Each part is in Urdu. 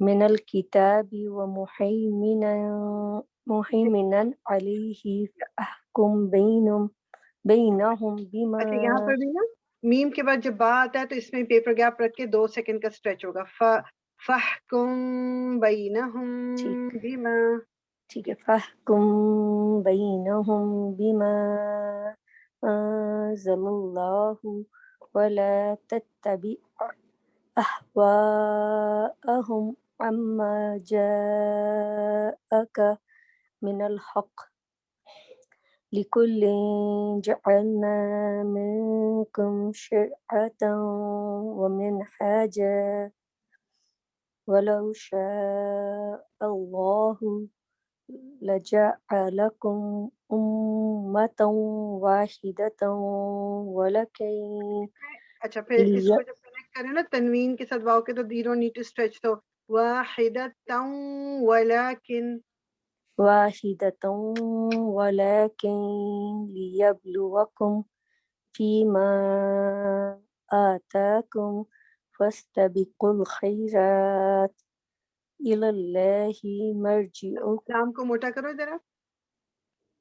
من الكتاب مهيمنا عليه فأحكم بينهم بما اچھا یہاں پر بھی نا میم کے بعد جب با آتا ہے تو اس میں پیپر گیپ رکھ کے 2 سیکنڈ کا اسٹریچ ہوگا. فَاحْكُم بَيْنَهُم بِمَا. ٹھیک ہے. فَاحْكُم بَيْنَهُم بِمَا أَنزَلَ اللَّهُ وَلَا تَتَّبِعْ أَهْوَاءَهُمْ عَمَّا جَاءَكَ مِنَ الْحَقِّ لِكُلٍّ جَعَلْنَا مِنكُمْ شِرْعَةً وَمِنْهَاجًا وَلَوْ شَاءَ اللَّهُ لَجَعَلَكُمْ أُمَّةً وَاحِدَةً وَلَكِنْ اچھا پھر اس کو جب کنیکٹ کریں نا تنوین کے ساتھ واو کے تو you don't need to stretch. تو واحدة ولكن. واحدة ولكن ليبلوكم فيما آتاكم فاستبقوا الخيرات إلى الله مرجعكم لام کو موٹا کرو ذرا.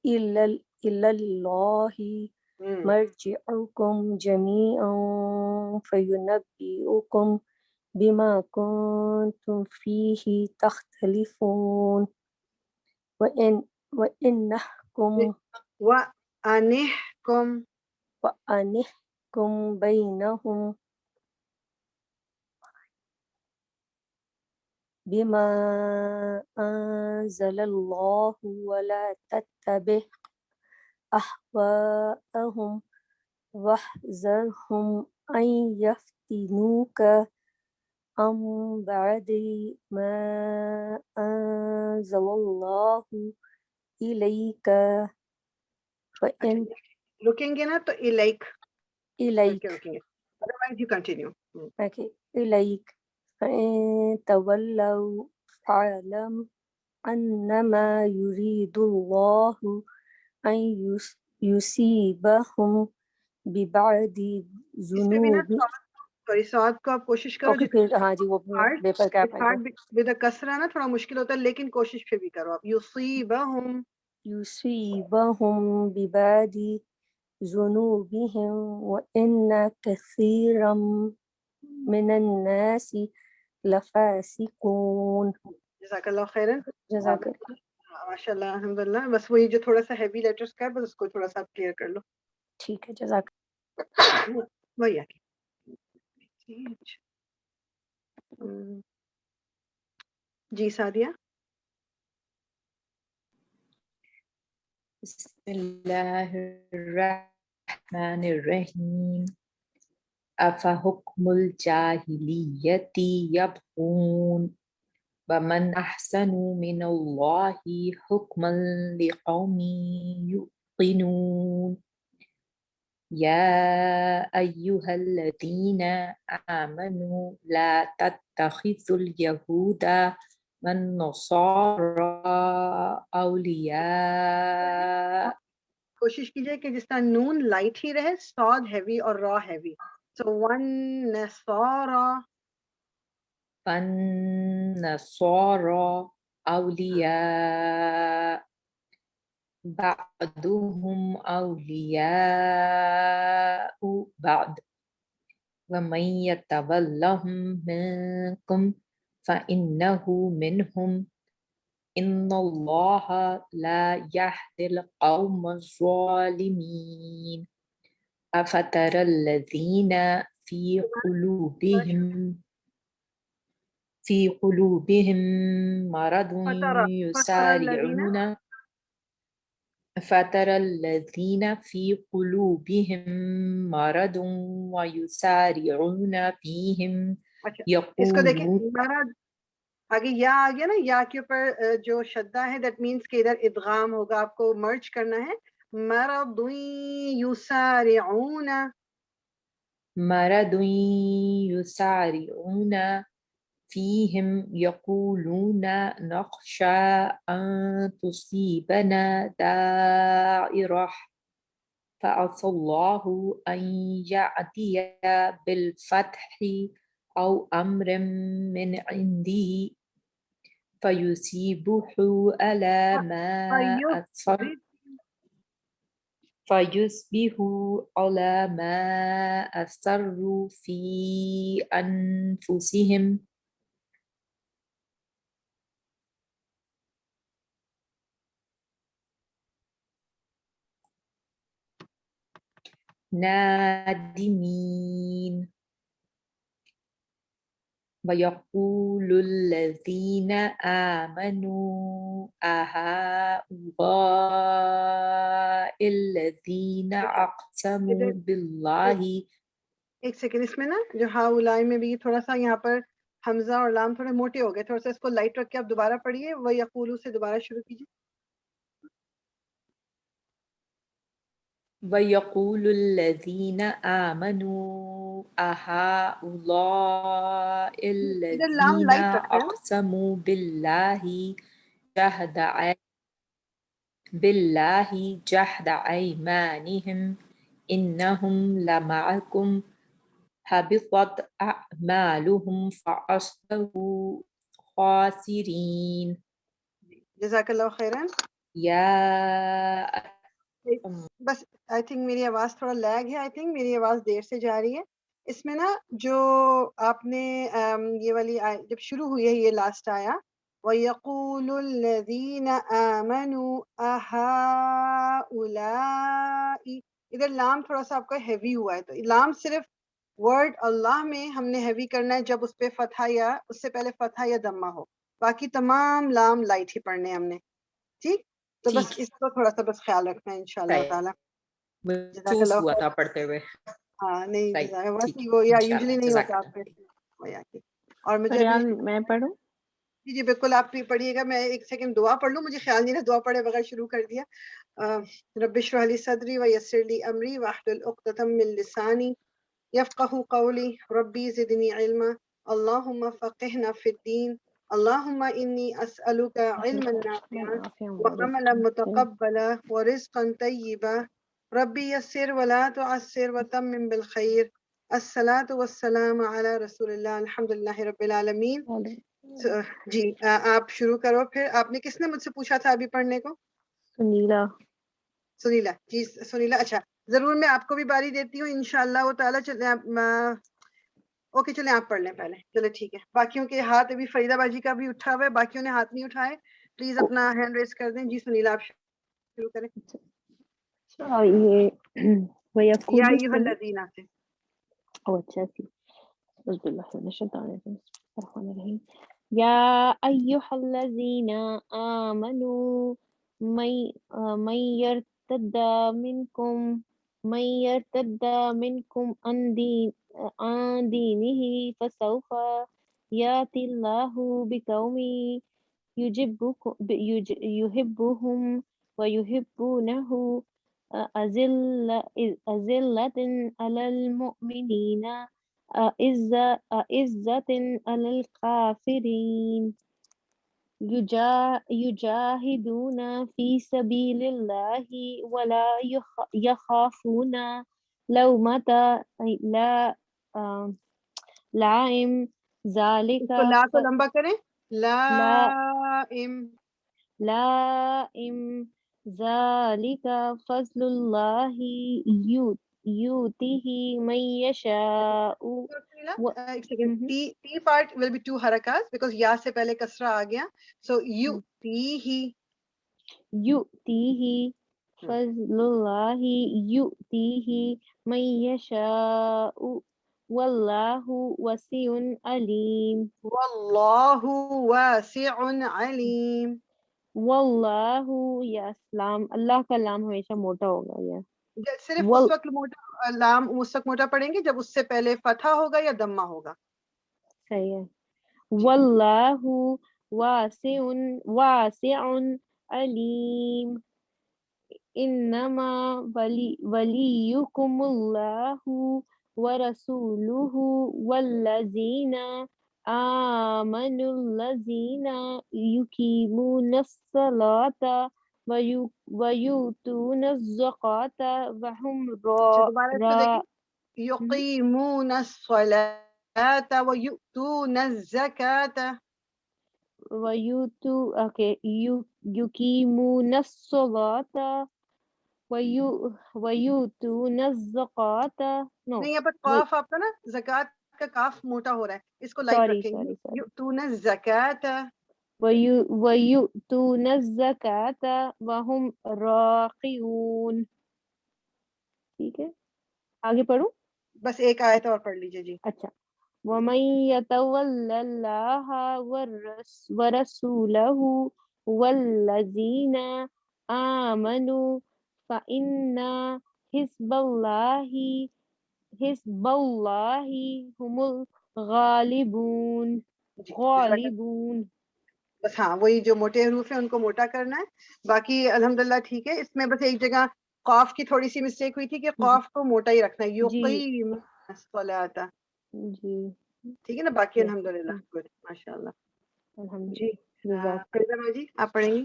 إلى الله مرجعكم جميعا فينبئكم بما كنتم فيه تختلفون وأنحكم بينهم بما أنزل الله ولا تتبع أهواءهم واحذرهم أن يفتنوك عن بعد ما أنزل الله إليك فإن رکیں گے نا تو إليك إليك رکیں گے. otherwise you continue. okay. إليك فإن تولوا فاعلم أنما يريد الله أن يصيبهم ببعض ذنوب. سوری سعاد کو آپ کوشش کرو. اوکے پھر ہاں جی وہ پیپر کیپ ہے ود کسرہ نا تھوڑا مشکل ہوتا ہے لیکن کوشش پھر بھی کرو آپ. يصيبهم ببعض ذنوبهم وإن كثيرا من الناس لفاسقون. جزاک اللہ خیرن. جزاک اللہ. ماشاء اللہ الحمد للہ. بس وہی جو تھوڑا سا ہیوی لیٹرس کا ہے بس اس کو تھوڑا سا کلیئر کر لو. ٹھیک ہے جزاک. وہی آ جی سعدیہ. بسم اللہ الرحمن الرحیم. افحکم الجاہلیت یبغون ومن احسن من اللہ حکما لقوم یوقنون. یا ایہا الذین آمنوا لا تتخذوا اليہود والنصارى اولیاء. کوشش کیجئے کہ جس طرح نون لائٹ ہی رہے صاد ہیوی اور را ہیوی. سو ون نصارى فالنصارى اولیاء بعضهم اولیاء بعض ومن يتولهم منكم فإنه منهم إن الله لا يهدي القوم الظالمين. أفترى الذين في قلوبهم مرض يسارعون فترى الذين في قلوبهم مرض ويسارعون فيهم اس کو دیکھیں يقولون. آگے یا آ گیا نا یا کے اوپر جو شدہ ہے دیٹ مینس کہ ادھر ادغام ہوگا. آپ کو مرج کرنا ہے. مرض یسارعون فيهم يقولون نخشى أن تصيبنا دائرة فعسى الله أن يأتي بالفتح أو أمر من عنده فيصبح على ما أسر فيصبح على ما أسروا في أنفسهم نادمين ويقول الذين آمنوا أهؤلاء الذين أقسموا بالله. ایک سیکنڈ، اس میں نا جو ہاؤلائی میں بھی تھوڑا سا یہاں پر حمزہ اور لام تھوڑے موٹے ہو گئے، تھوڑا سا اس کو لائٹ رکھ کے آپ دوبارہ پڑھیے، وہ یقولو سے دوبارہ شروع کیجیے. وَيَقُولُ الَّذِينَ آمَنُوا أَهَؤُلَاءِ ادھر لام الَّذِينَ لائٹ رکھ رہے ہیں نا. أَقْسَمُوا جَهْدَ أَيْمَانِهِمْ إِنَّهُمْ لَمَعَكُمْ حَبِطَتْ أَعْمَالُهُمْ فَأَصْبَحُوا خَاسِرِينَ. جزاک اللہ خیرن. یا بس آئی تھنک میری آواز تھوڑا لیگ ہے، آئی تھنک میری آواز دیر سے جا رہی ہے. اس میں نا جو آپ نے یہ والی جب شروع ہوئی ہے، یہ لاسٹ آیا وَيَقُولُ الَّذِينَ آمَنُوا أَهَؤُلَاءِ، ادھر لام تھوڑا سا آپ کا ہیوی ہوا ہے، تو لام صرف ورڈ اللہ میں ہم نے ہیوی کرنا ہے جب اس پہ فتحہ یا اس سے پہلے فتحہ یا دمہ ہو، باقی تمام لام لائٹ ہی پڑھنے ہم نے. ٹھیک، تو بس اس کو تھوڑا سا بس خیال رکھنا ہے انشاءاللہ تعالی. جزاک محسوس اللہ ہوا خیر. تھا پڑھتے ہوئے. ہاں نہیں رائٹ، بس ٹھیک ہے، وہ یا انشاءاللہ، یوزلی نہیں جزاک ہوتا آپ اللہ. پہ. اور مجھے ابھی فریال میں پڑھوں؟ جی جی بالکل آپ بھی پڑھیے گا. میں ایک سیکنڈ دعا پڑھ لوں، مجھے خیال نہیں رہا دعا پڑھے بغیر شروع کر دیا. رب اشرح لی صدری ویسر لی امری واحلل عقدۃ من لسانی یفقهوا قولی ربی زدنی علما اللہم فقہنا فی الدین اللہم انی اسألک علما نافعا وعملا متقبلا ورزقا طیبا ربی یسر ولا تعسر وتمم بالخیر. الصلاۃ والسلام علی رسول اللہ الحمدللہ رب العالمین. جی آپ شروع کرو. پھر آپ نے کس نے مجھ سے پوچھا تھا ابھی پڑھنے کو؟ سنیلا. سنیلا. جی سنیلا، اچھا ضرور میں آپ کو بھی باری دیتی ہوں انشاءاللہ وہ تعالیٰ. چلیں اوکے چلیں آپ پڑھ لیں پہلے. چلے ٹھیک ہے. باقیوں کے ہاتھ ابھی فریدہ باجی کا بھی اٹھا ہوا ہے، باقیوں نے ہاتھ نہیں اٹھائے، پلیز اپنا ہینڈ ریز کر دیں. جی سنیلا آپ شروع کریں. یہ یا وَيَقُولُ ایھا الذین سے. اچھا سی. بسم اللہ من الشیطان الرجیم. بسم اللہ الرحمن الرحیم. یا ایھا الذین آمنوا من یرتد منکم عن دینہ فسوف یأتی اللہ بقوم یحبهم ویحبونہ أذلة على المؤمنين أعزة على الكافرين يجاهدون في سبيل الله ولا يخافون لومة لائم ذلك اس کو لا کو لمبا کریں. لائم. ذلك فضل الله يؤتيه من يشاء. ایک second. T part will be 2 حرکات بیکاز یا سے پہلے کسرہ آ گیا. سو يؤتيه فضل الله يؤتيه من يشاء والله واسع عليم. واللہ واسع علیم. واللہ یا اسلام، اللہ کا لام ہمیشہ موٹا ہوگا. یہ صرف اس وقت موٹا لام اس وقت موٹا پڑھیں گے جب اس سے پہلے فتحہ ہوگا یا دمہ ہوگا. صحیح ہے. واللہ واسع علیم. انما ولیکم اللہ ورسولہ والذین آمنوا الذین یقیمون الصلاۃ ویؤتون الزکاۃ وہم دوبارہ اس کو دیکھیں. یقیمون الصلاۃ ویؤتون الزکاۃ. يقيمون الصلاة ويؤتون الزكاة. No. نہیں یہاں پر قاف آپ کا نا زکوٰۃ کا کاف موٹا ہو رہا ہے، اس کو لائٹ رکھیں گے. Sorry. یؤتون الزکاۃ. ويؤتون الزكاة وهم راقعون. ٹھیک ہے، آگے پڑھوں. بس ایک آیت اور پڑھ لیجیے جی. اچھا، وَمَن يَتَوَلَّ اللَّهَ وَرَسُولَهُ وَالَّذِينَ آمَنُوا فَإِنَّ حِزْبَ اللَّهِ هُمُ الْغَالِبُونَ. جی غالبون. بس ہاں وہی جو موٹے حروف ہیں ان کو موٹا کرنا ہے، باقی الحمدللہ ٹھیک ہے. اس میں بس ایک جگہ قاف کی تھوڑی سی مسٹیک ہوئی تھی کہ قاف کو موٹا ہی رکھنا ہے. یقیم الصلاۃ. جی ٹھیک ہے نا، باقی الحمدللہ گڈ ماشاء اللہ. الحمد جی للہ. فریدہ جی آپ پڑھیں گی.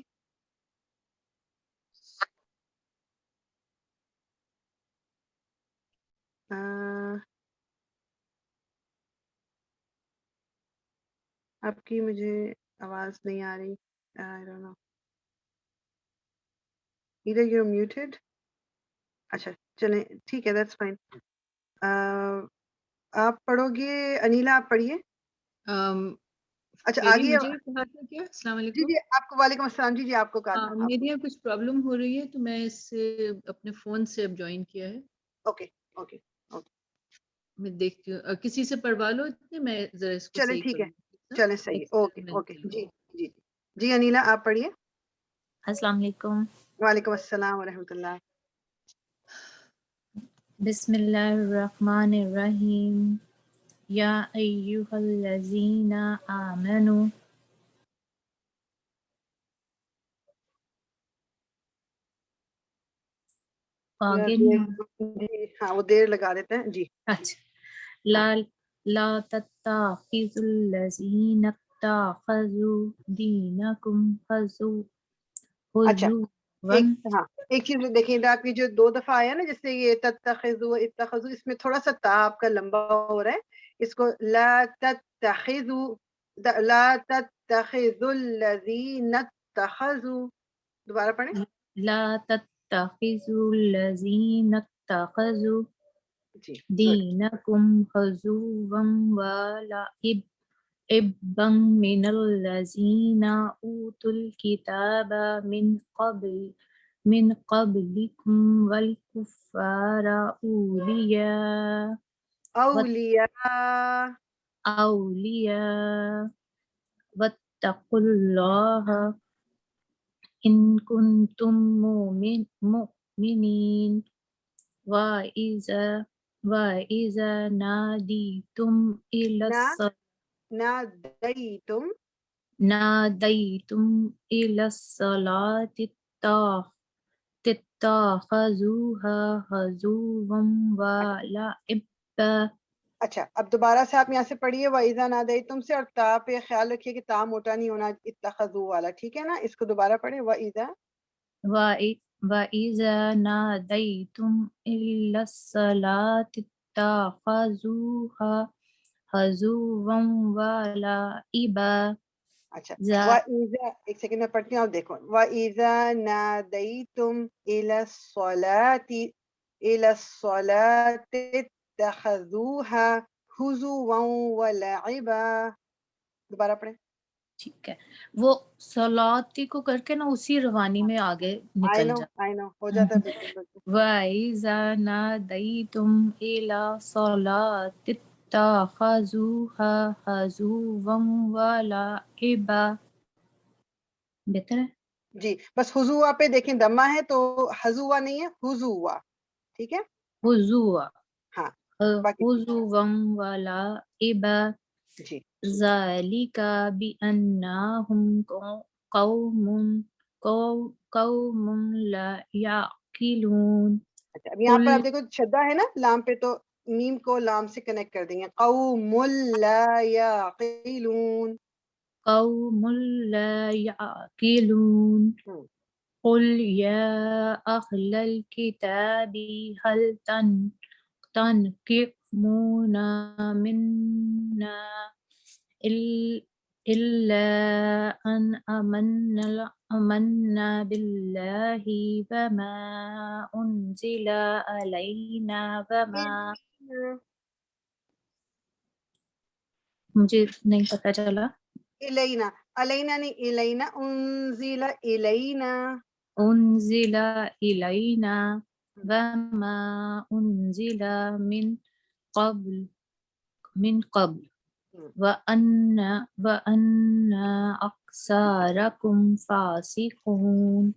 آپ کی مجھے آواز نہیں آ رہی. I don't know. Either you're muted. اچھا چلیں ٹھیک ہے that's fine. آپ پڑھو گے انیلا، آپ پڑھیے. اچھا آگے. مجھے کہا تھا کیا؟ السلام جی علیکم. جی آپ کو وعلیکم السلام. جی آپ کو کہا تھا. میرے یہاں کچھ پرابلم ہو رہی ہے تو میں اس سے اپنے فون سے اب جوائن کیا ہے. اوکے میں دیکھتی ہوں کسی سے پڑھوا لو اتنے، میں ذرا اس کو چلیں صحیح ٹھیک کر ہے. لوں. چلیں صحیح ہے. اوکے جی انیلا آپ پڑھیے. السلام علیکم. وعلیکم السلام ورحمۃ اللہ. بسم اللہ الرحمن الرحیم. یا ایہا الذین آمنوا. آگے نہیں جی ہاں وہ دیر لگا دیتے ہیں جی. اچھا. لا تتخذوا الذین اتخذوا دینکم اچھا ایک چیز دیکھیں آپ کی جو 2 دفعہ آیا نا، جیسے یہ تتخذوا اتخذوا، اس میں تھوڑا سا تا آپ کا لمبا ہو رہا ہے. اس کو لا تتخذوا الذین اتخذوا. دوبارہ پڑھیں. لا تتخذوا الذین اتخذوا جی دینکم حضوا ولعبا من الذین اوتوا الکتاب من قبلکم والکفار اولیاء واتقوا اللہ ان کنتم مؤمنین. وَإِذَا نَادَيْتُمْ إِلَى الصَّلَاةِ اتَّخَذُوهَا هُزُوًا وَلَعِبًا. اچھا اب دوبارہ سے آپ یہاں سے پڑھیے وَإِذَا نَادَيْتُمْ سے، اور تا پہ خیال رکھیے کہ تا موٹا نہیں ہونا اتخذوا والا. ٹھیک ہے نا، اس کو دوبارہ پڑھیں. وَإِذَا نَادَيْتُمْ إِلَى الصَّلَاةِ اتَّخَذُوهَا هُزُوًا وَلَعِبًا. اچھا وَإِذَا، ایک سیکنڈ میں پڑھتی ہوں آپ دیکھو. وَإِذَا نَادَيْتُمْ إِلَى الصَّلَاةِ اتَّخَذُوهَا هُزُوًا وَلَعِبًا. دوبارہ پڑھیں. ٹھیک ہے، وہ صلاتی کو کر کے نا اسی روانی میں آگے نکل جا. I know ہو جاتا ہے بالکل. وَإِذَا نَادَيْتُمْ إِلَى الصَّلَاةِ اتَّخَذُوهَا هُزُوًا وَلَعِبًا. بہتر ہے جی بس حضوا پہ دیکھیں دمہ ہے تو حضوا نہیں ہے، حضوا. ٹھیک ہے حضوا ہاں حضوا وَلَعِبًا. جی ذَلِكَ بِأَنَّهُمْ قَوْمٌ لَا يَعْقِلُونَ. اچھا اب یہاں پر آپ دیکھو شدہ ہے نا لام پہ، تو میم کو لام سے کنیکٹ کر دیں گے. قوم لا یعقلون. قوم لا يعقلون. قل يا أهل الكتاب هل تنقمون منا إلا أن آمنا بالله وما أنزل علينا وما مجھے نہیں پتا چلا إلينا علينا نہیں إلينا أنزل إلينا أنزل إلينا وما أنزل من قبل وأن أكثركم فاسقون.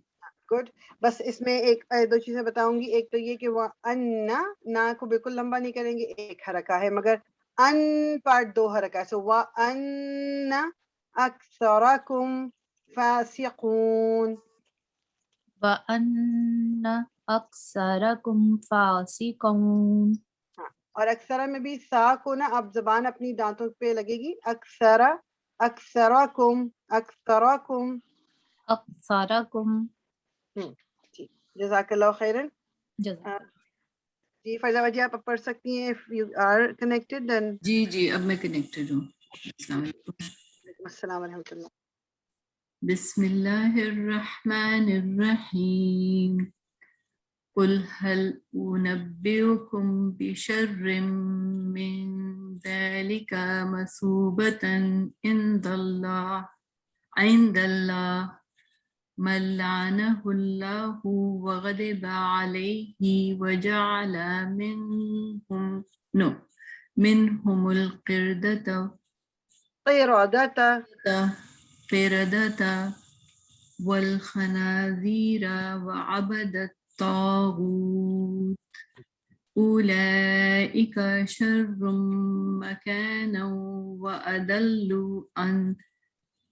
گڈ. بس اس میں ایک دو چیزیں بتاؤں گی. ایک تو یہ کہ وہ نا کو بالکل لمبا نہیں کریں گے, ایک حرکہ ہے, مگر ان پارٹ دو حرکہ ہے. سو وَأَنَّ أَكْثَرَكُمْ فَاسِقُونَ. وَأَنَّ أَكْثَرَكُمْ فَاسِقُونَ. اور اکثرہ میں بھی سا کو نا اب زبان اپنی دانتوں پہ لگے گی. اکثرہ اکثرکم اکثرکم. أكثركم. جزاک اللہ خیرن. جزاک جی فائزہ جی آپ پڑھ سکتی ہیں if you are connected then. جی اب میں کنیکٹڈ ہوں. السلام علیکم. وعلیکم السلام ورحمۃ اللہ. بسم اللہ الرحمن الرحیم. قل هل أنبئكم بشر من ذلك مثوبة عند الله من لعنه الله وغضب عليه وجعل منهم القردة والخنازير وعبد الطاغوت أولئك شر مكانا وأضل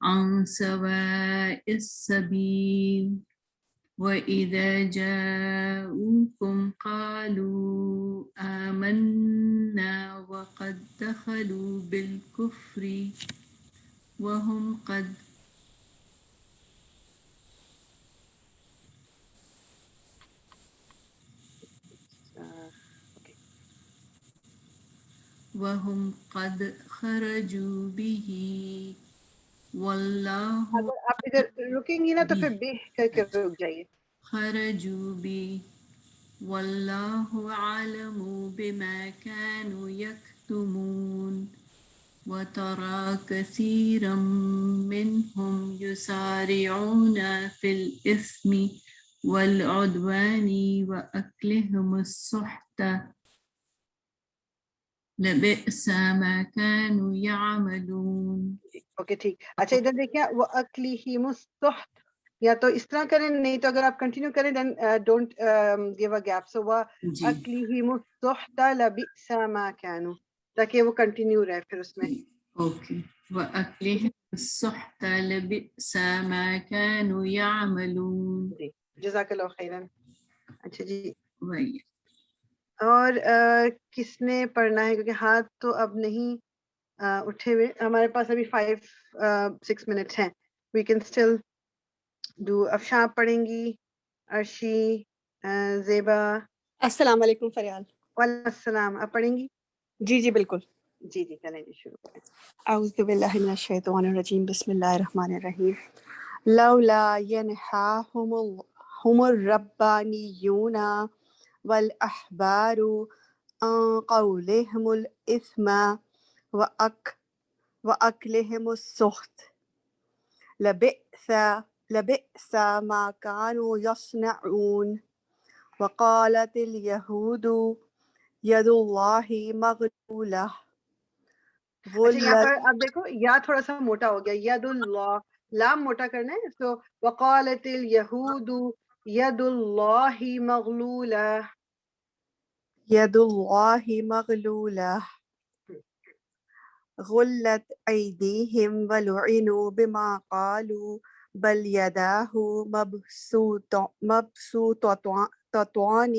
عن سواء السبيل. وإذا جاءوكم قالوا آمنا وقد دخلوا بالكفر وهم قد خرجوا به والله اگر آپ ادھر رکیں گی نا تو پھر بے کر کے رک جائیے. خرجوا به والله أعلم بما كانوا يكتمون. وترى كثيرا منهم يسارعون في الإثم والعدوان وأكلهم السحت لبئس ما كانوا يعملون. اوکے ٹھیک. اچھا ادھر دیکھیں وہ اکلہم السحت, یا تو اس طرح کریں, نہیں تو اگر آپ کنٹینیو کریں دین ڈونٹ گیو اے گیپ. سو وہ اکلہم السحت لبئس ما كانوا, تاکہ وہ کنٹینیو رہے پھر اس میں. اوکے. وأكلهم السحت لبئس ما كانوا يعملون. جزاک اللہ خیرن. اچھا جی, وہی اور کس نے پڑھنا ہے, کیونکہ ہاتھ تو اب نہیں اٹھے ہوئے ہمارے پاس, ابھی 5-6 منٹس ہیں. We can still do. Afshan آپ پڑھیں گی, عرشی, زیبا. السلام علیکم فریال. وعلیکم السلام. آپ پڑھیں گی؟ جی جی بالکل. جی چلیں جی شروع کریں. اعوذ باللہ من الشیطان الرجیم. بسم اللہ الرحمن الرحیم. لولا ينهاهم الربانیون والاحبار عن قولهم الإثم وأكلهم السحت لبئس ما كانوا يصنعون. وقالت اليهود يد الله مغلولة. اچھا یہاں پر آپ دیکھو یا تھوڑا سا موٹا ہو گیا, ید اللہ, لام موٹا کرنا ہے. سو وقالت الیہود ید اللہ مغلولہ. يد الله مغلولة غلت أيديهم ولعنوا بما قالوا بل يداه مبسوطتان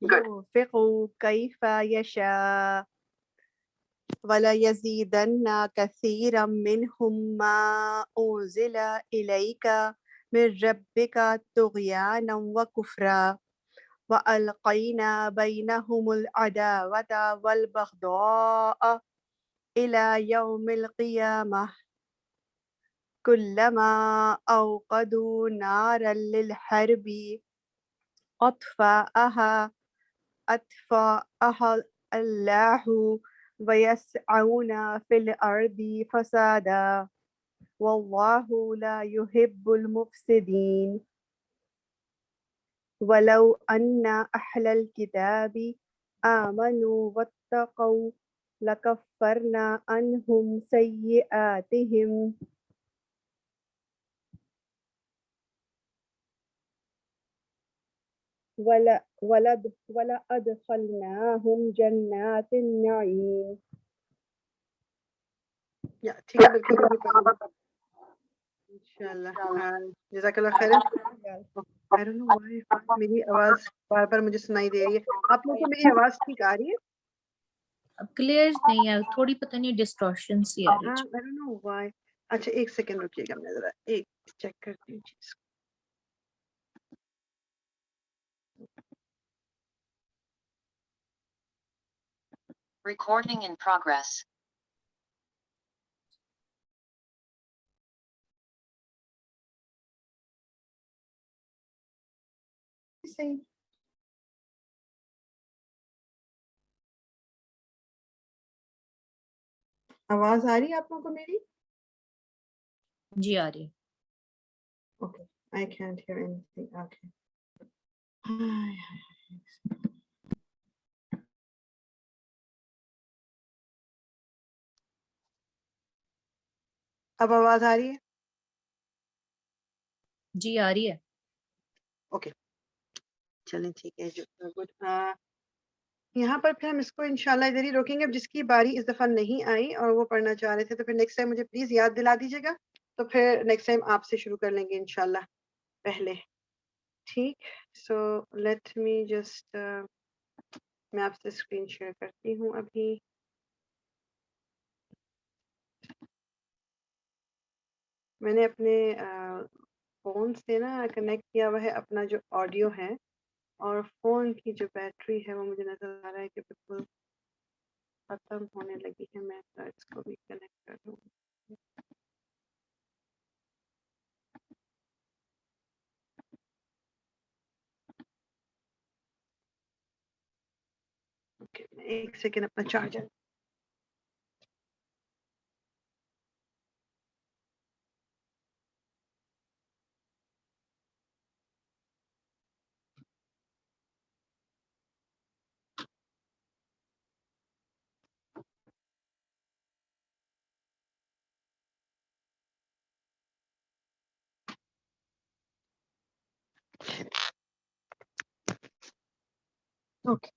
ينفق كيف يشاء وليزيدن كثيرا منهم ما أنزل إليك من ربك طغيانا وكفرا وألقينا بينهم العداوة والبغضاء إلى يوم القيامة كلما أوقدوا نارا للحرب أطفأها الله ويسعون في الأرض فسادا والله لا يحب المفسدين ولو أن أهل الكتاب آمنوا واتقوا لكفرنا عنهم سيئاتهم ولأدخلناهم جنات النعيم. یا ٹھیک ہے بالکل بھی پڑھیں انشاءاللہ. جزاک اللہ خیر. I don't know why میری آواز بار بار مجھے سنائی دے رہی ہے. آپ لوگوں کو میری آواز ٹھیک آ رہی ہے؟ اب کلیئر نہیں ہے, تھوڑی پتہ نہیں ڈسٹورشن سی آ رہی ہے. I don't know why. اچھا ایک سیکنڈ رکیے گا, میں ذرا ایک چیک کرتی ہوں چیز. Recording in progress. آواز آ رہی ہے آپ لوگوں کو میری؟ جی آ رہی ہے. Okay, I can't hear anything. Okay. اب آواز آ رہی ہے؟ جی آ رہی ہے. اوکے چلیں ٹھیک ہے. گڈ. یہاں پر پھر ہم اس کو انشاءاللہ ادھر ہی روکیں گے. اب جس کی باری اس دفعہ نہیں آئی اور وہ پڑھنا چاہ رہے تھے تو پھر نیکسٹ ٹائم مجھے پلیز یاد دلا دیجیے گا, تو پھر نیکسٹ ٹائم آپ سے شروع کر لیں گے انشاءاللہ پہلے. ٹھیک. سو لیٹ می جسٹ میں آپ سے اسکرین شیئر کرتی ہوں ابھی. میں نے اپنے فون سے نا کنیکٹ کیا ہوا ہے اپنا جو آڈیو ہے, اور فون کی جو بیٹری ہے وہ مجھے نظر آ رہا ہے کہ بالکل ختم ہونے لگی ہے. میں اس کو بھی کنیکٹ کر دوں. اوکے ایک سیکنڈ اپنا چارجر. اوکے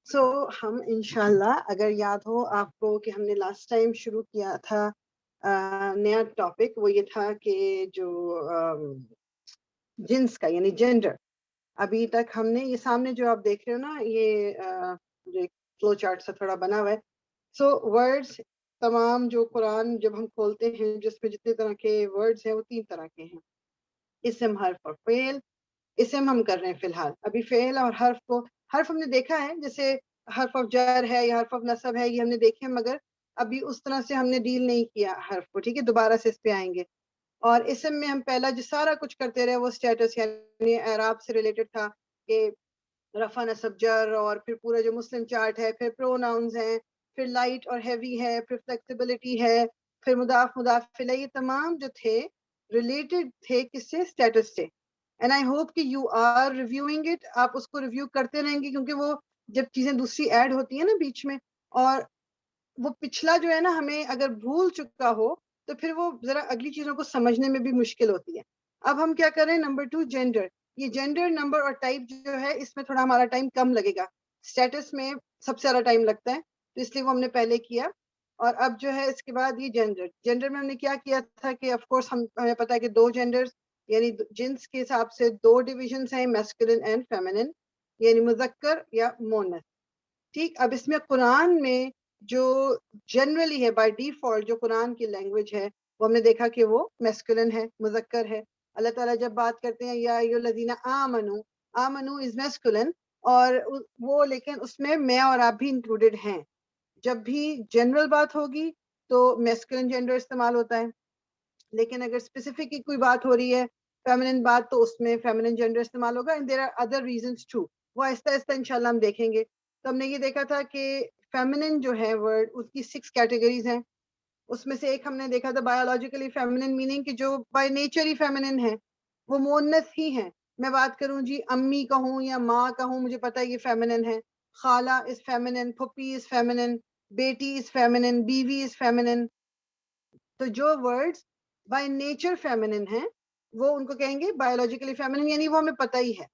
سو ہم انشاءاللہ اگر یاد ہو آپ کو کہ ہم نے لاسٹ ٹائم شروع کیا تھا نیا ٹاپک, وہ یہ تھا کہ جو جنس کا یعنی جینڈر. ابھی تک ہم نے یہ سامنے جو آپ دیکھ رہے ہو نا, یہ فلو چارٹ سے تھوڑا بنا ہوا ہے. سو ورڈز تمام جو قرآن جب ہم کھولتے ہیں جس میں جتنے طرح کے ورڈز ہیں وہ 3 طرح کے ہیں, اسم, حرف اور فعل. اسم ہم کر رہے ہیں فی الحال. ابھی فعل اور حرف ہم نے دیکھا ہے, جیسے حرف آف جر ہے یا حرف آف نصب ہے, یہ ہم نے دیکھے, مگر ابھی اس طرح سے ہم نے ڈیل نہیں کیا حرف کو. ٹھیک ہے, دوبارہ سے اس پہ آئیں گے. اور اسم میں ہم پہلا جو سارا کچھ کرتے رہے وہ اسٹیٹس یعنی اعراب سے ریلیٹڈ تھا, کہ رفع نصب جر, اور پھر پورا جو مسلم چارٹ ہے, پھر پروناؤنز ہیں, پھر لائٹ اور ہیوی ہے, پھر فلیکسیبلٹی ہے, پھر مضاف مضاف الیہ. یہ تمام جو تھے ریلیٹڈ تھے کس سے, اسٹیٹس سے. اینڈ آئی ہوپ کہ یو آر ریویوئنگ اٹ. آپ اس کو ریویو کرتے رہیں گے, کیونکہ وہ جب چیزیں دوسری ایڈ ہوتی ہیں نا بیچ میں, اور وہ پچھلا جو ہے نا ہمیں اگر بھول چکا ہو تو پھر وہ ذرا اگلی چیزوں کو سمجھنے میں بھی مشکل ہوتی ہے. اب ہم کیا کریں, نمبر 2 جینڈر. یہ جینڈر, نمبر اور ٹائپ جو ہے اس میں تھوڑا ہمارا ٹائم کم لگے گا. اسٹیٹس میں سب سے زیادہ ٹائم لگتا ہے, تو اس لیے وہ ہم نے پہلے کیا. اور اب جو ہے اس کے بعد یہ جینڈر میں ہم نے کیا کیا تھا کہ آف کورس ہمیں پتا ہے کہ 2 جینڈر یعنی جنس کے حساب سے 2 ڈویژنس ہیں, میسکولن اینڈ فیمنن, یعنی مذکر یا مؤنث. ٹھیک. اب اس میں قرآن میں جو جنرلی ہے بائی ڈیفالٹ جو قرآن کی لینگویج ہے وہ ہم نے دیکھا کہ وہ میسکولن ہے, مذکر ہے. اللہ تعالیٰ جب بات کرتے ہیں یا ایھا الذین آمنو, آمنو از میسکولن اور وہ لیکن اس میں میں اور آپ بھی انکلوڈیڈ ہیں. جب بھی جنرل بات ہوگی تو میسکولن جینڈر استعمال ہوتا ہے, لیکن اگر اسپیسیفک کوئی بات ہو رہی ہے فیمنن بات تو اس میں فیمنن جینڈر استعمال ہوگا. And there are other reasons too, وہ آہستہ آہستہ انشاءاللہ ہم دیکھیں گے. تو ہم نے یہ دیکھا تھا کہ فیمنن جو ہے ورڈ اس کی 6 کیٹیگریز ہیں. اس میں سے ایک ہم نے دیکھا تھا بایولوجیکلی فیمنن, میننگ کہ جو بائی نیچر ہی فیمنن ہے, وہ مؤنث ہی ہیں. میں بات کروں جی امی کہوں یا ماں کہوں, مجھے پتا ہے یہ فیمنن ہے. خالہ از فیمنن, پھپھی از فیمنن, بیٹی از فیمنن, بیوی از فیمنن. تو جو ورڈز بائی نیچر فیمنن ہیں وہ ان کو کہیں گے بایولوجیکلی فیمنن, یعنی وہ ہمیں پتہ ہی ہے